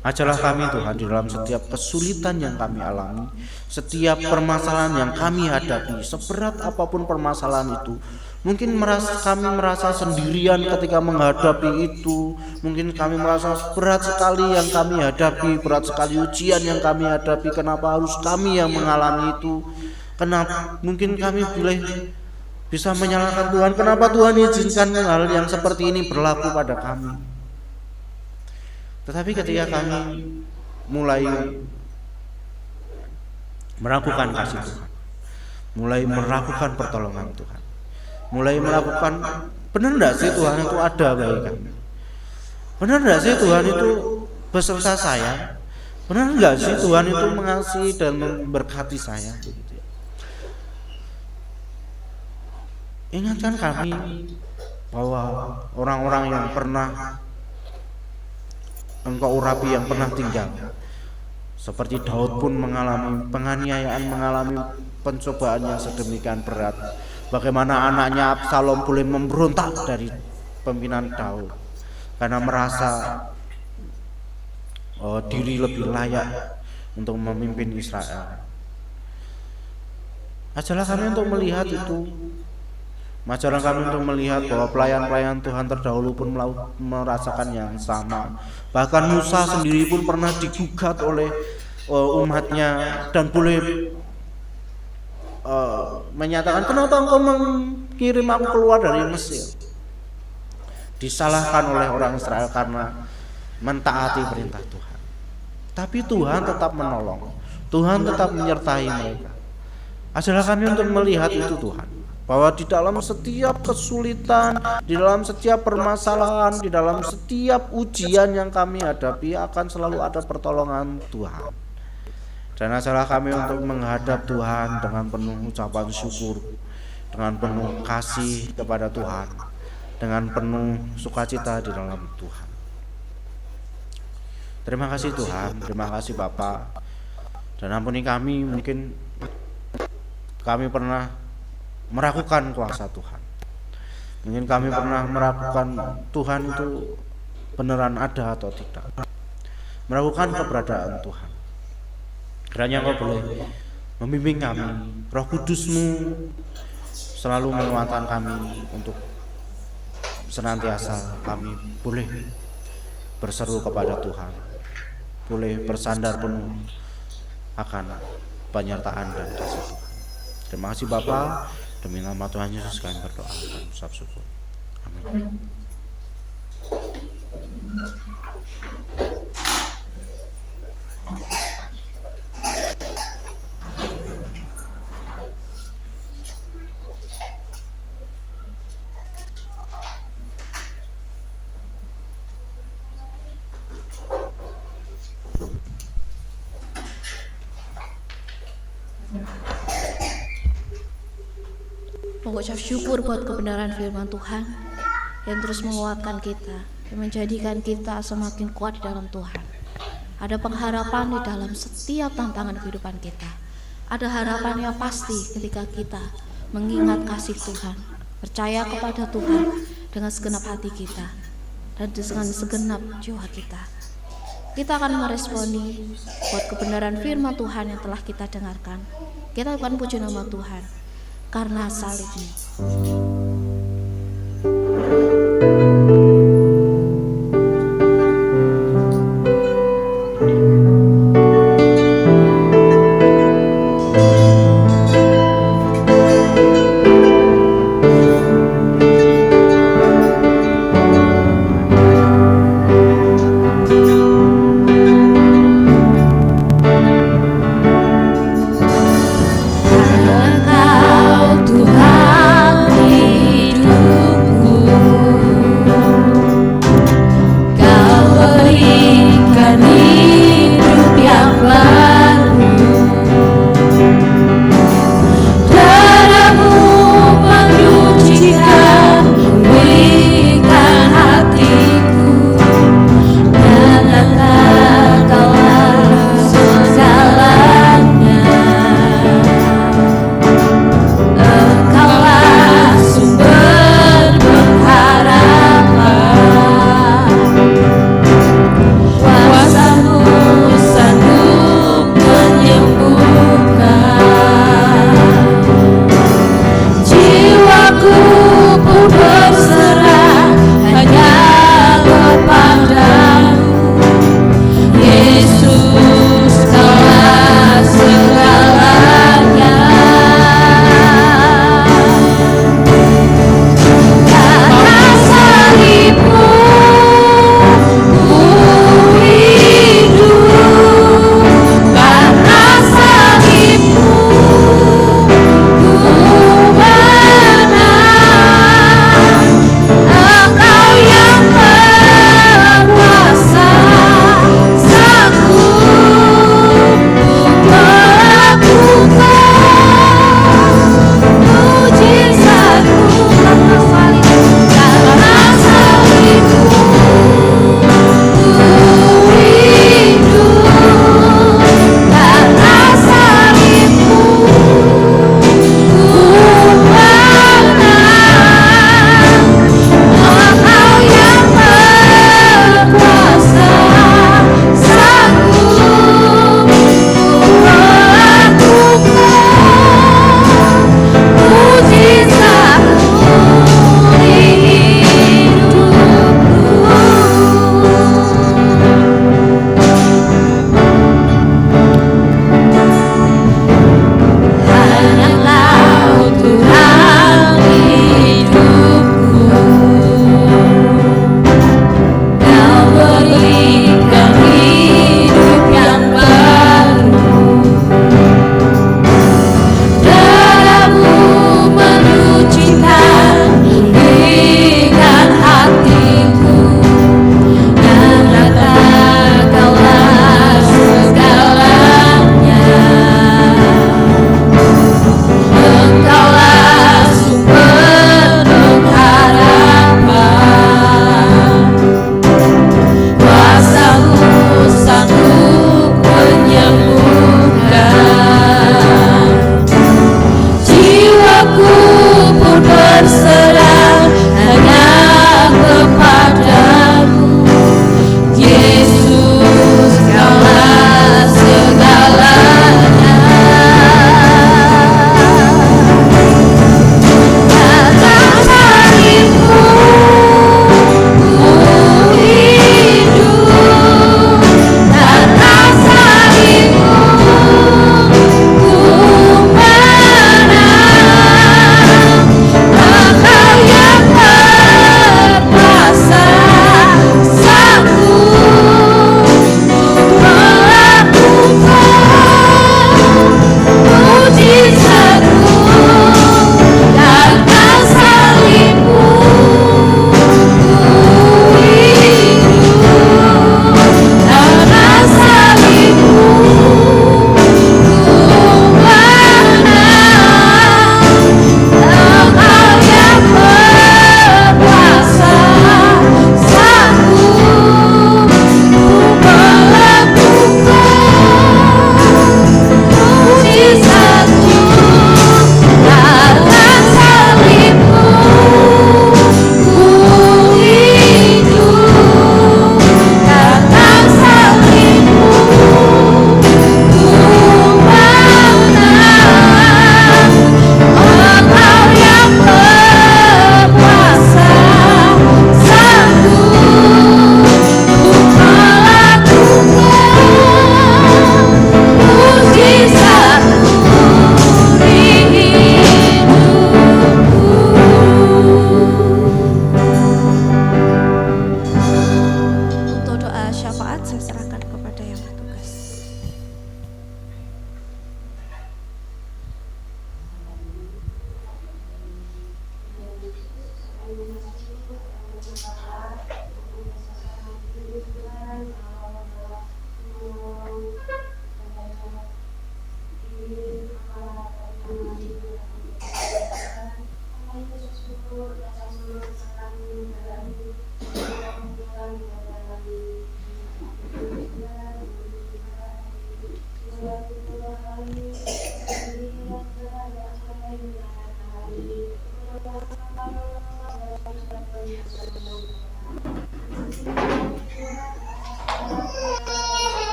Ajarlah kami Tuhan di dalam setiap kesulitan yang kami alami, setiap permasalahan yang kami hadapi, seberat apapun permasalahan itu. Mungkin kami merasa sendirian ketika menghadapi itu. Mungkin kami merasa berat sekali yang kami hadapi, berat sekali ujian yang kami hadapi. Kenapa harus kami yang mengalami itu? Kenapa? Mungkin kami boleh bisa menyalahkan Tuhan. Kenapa Tuhan izinkan hal yang seperti ini berlaku pada kami? Tetapi ketika kami mulai meragukan kasih Tuhan, mulai meragukan pertolongan Tuhan, mulai melakukan, benar enggak sih Tuhan itu ada bagi kami? Benar enggak sih Tuhan itu beserta saya? Benar enggak sih Tuhan itu mengasihi dan memberkati saya? Ingatkan kami bahwa orang-orang yang pernah Engkau urapi, yang pernah tinggal, seperti Daud pun mengalami penganiayaan, mengalami pencobaan yang sedemikian berat. Bagaimana anaknya Absalom boleh memberontak dari pimpinan Daud karena merasa diri lebih layak untuk memimpin Israel. Ajarlah kami untuk melihat itu. Ajarlah kami untuk melihat bahwa pelayan-pelayan Tuhan terdahulu pun merasakan yang sama. Bahkan Musa sendiri pun pernah digugat oleh umatnya dan boleh menyatakan, kenapa engkau mengirim aku keluar dari Mesir? Disalahkan oleh orang Israel karena mentaati perintah Tuhan. Tapi Tuhan tetap menolong, Tuhan tetap menyertai mereka. Ajarlah kami untuk melihat itu Tuhan, bahwa di dalam setiap kesulitan, di dalam setiap permasalahan, di dalam setiap ujian yang kami hadapi akan selalu ada pertolongan Tuhan. Dan ajarlah kami untuk menghadap Tuhan dengan penuh ucapan syukur, dengan penuh kasih kepada Tuhan. dengan penuh sukacita di dalam Tuhan. Terima kasih Tuhan, terima kasih Bapa. Dan ampuni kami, mungkin kami pernah meragukan kuasa Tuhan. Mungkin kami pernah meragukan Tuhan itu beneran ada atau tidak. Meragukan keberadaan Tuhan. Kiranya Engkau boleh membimbing kami, Roh Kudus-Mu selalu menguatkan kami untuk senantiasa kami boleh berseru kepada Tuhan, boleh bersandar penuh akan penyertaan dan kasih Tuhan. Terima kasih Bapa, demi nama Tuhan Yesus kami berdoa dan ucap syukur. Amin. Mengucap syukur buat kebenaran firman Tuhan yang terus menguatkan kita, yang menjadikan kita semakin kuat di dalam Tuhan. Ada pengharapan di dalam setiap tantangan kehidupan kita. Ada harapan yang pasti ketika kita mengingat kasih Tuhan, percaya kepada Tuhan dengan segenap hati kita dan dengan segenap jiwa kita. Kita akan meresponi buat kebenaran firman Tuhan yang telah kita dengarkan. Kita akan puji nama Tuhan karena salibnya. Engkau Tuhan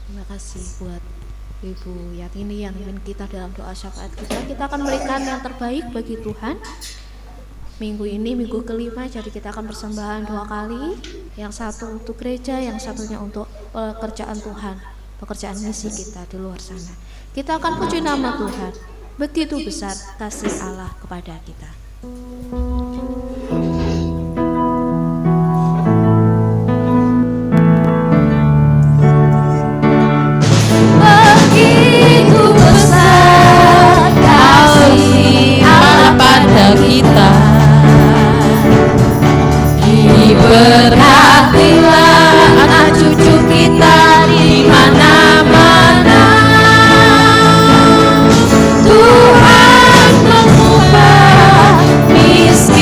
Terima kasih buat Ibu Yatini yang memimpin kita dalam doa syafaat kita. Kita akan memberikan yang terbaik bagi Tuhan. Minggu ini minggu kelima, jadi kita akan persembahan 2 kali. Yang satu untuk gereja, yang satunya untuk pekerjaan Tuhan, pekerjaan misi kita di luar sana. Kita akan puji nama Tuhan. Begitu besar kasih Allah kepada kita. Begitu besar kasih Allah pada kita, diberkatilah anak cucu kita di mana-mana. Tuhan mengubah miskin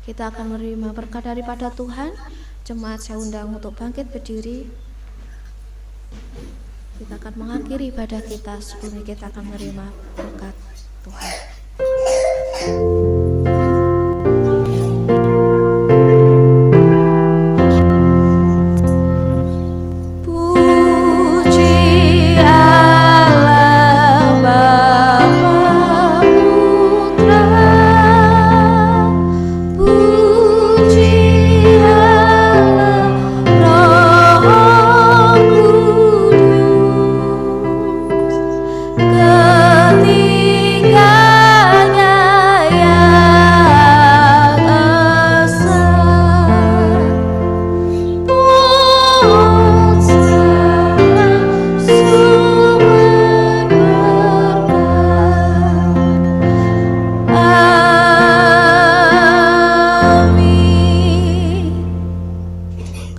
Kita akan menerima berkat daripada Tuhan. Jemaat saya undang untuk bangkit berdiri. Kita akan mengakhiri ibadah kita, sebelumnya kita akan menerima berkat Tuhan.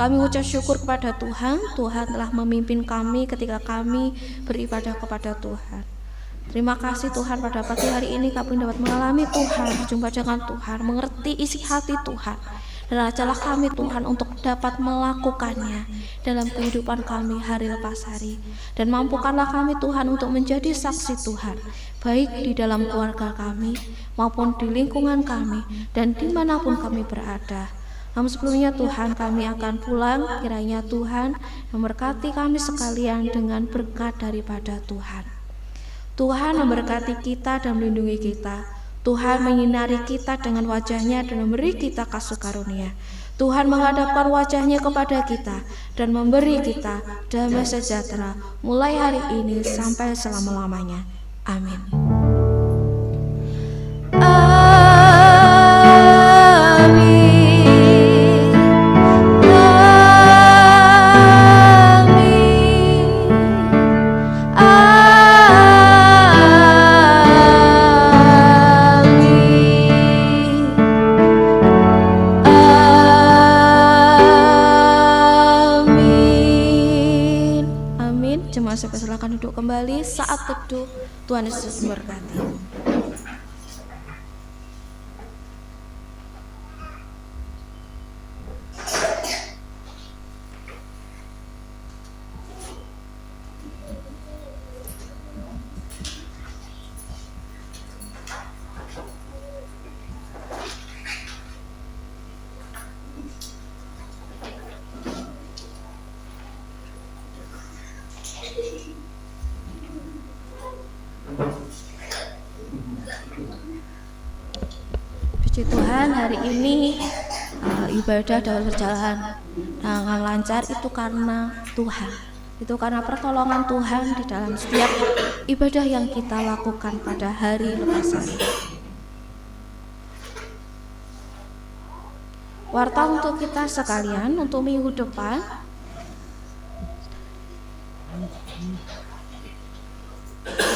Kami ucap syukur kepada Tuhan. Tuhan telah memimpin kami ketika kami beribadah kepada Tuhan. Terima kasih Tuhan, pada pagi hari ini kami dapat mengalami Tuhan, berjumpa dengan Tuhan, mengerti isi hati Tuhan. Dan ajarlah kami Tuhan untuk dapat melakukannya dalam kehidupan kami hari lepas hari. Dan mampukanlah kami Tuhan untuk menjadi saksi Tuhan, baik di dalam keluarga kami maupun di lingkungan kami dan dimanapun kami berada. Namun sebelumnya Tuhan, kami akan pulang, kiranya Tuhan memberkati kami sekalian dengan berkat daripada Tuhan. Tuhan memberkati kita dan melindungi kita. Tuhan menyinari kita dengan wajah-Nya dan memberi kita kasih karunia. Tuhan menghadapkan wajah-Nya kepada kita dan memberi kita damai sejahtera mulai hari ini sampai selama-lamanya. Amin. Saya persilakan duduk kembali saat teduh. Tuhan Yesus memberkati. Puji Tuhan, hari ini ibadah dapat berjalan dengan lancar. Itu karena Tuhan, itu karena pertolongan Tuhan di dalam setiap ibadah yang kita lakukan pada hari lepas hari. Warta untuk kita sekalian untuk minggu depan.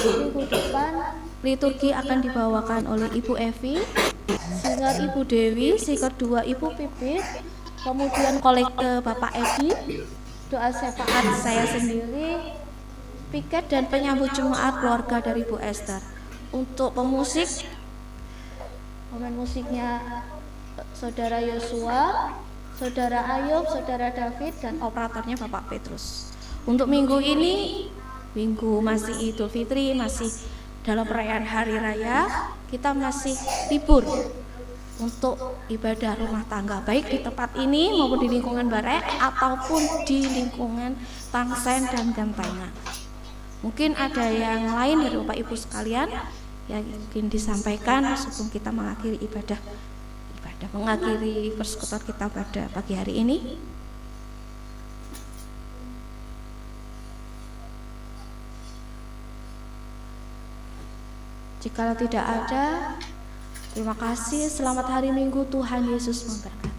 Minggu depan liturgi akan dibawakan oleh Ibu Evi, singer Ibu Dewi, si kedua Ibu Pipit, kemudian kolekte Bapak Edi, doa syafaat saya sendiri, piket dan penyambut jemaat keluarga dari Bu Esther. Untuk pemusik, pemain musiknya Saudara Yosua, Saudara Ayub, Saudara David, dan operatornya Bapak Petrus. Untuk minggu ini, minggu masih Idul Fitri, masih dalam perayaan hari raya, kita masih libur untuk ibadah rumah tangga, baik di tempat ini maupun di lingkungan Barek ataupun di lingkungan Tangsen dan Gantengan. Mungkin ada yang lain dari Bapak Ibu sekalian yang ingin disampaikan sebelum kita mengakhiri ibadah mengakhiri persekutuan kita pada pagi hari ini. Jikalau tidak ada, terima kasih. Selamat hari Minggu, Tuhan Yesus memberkati.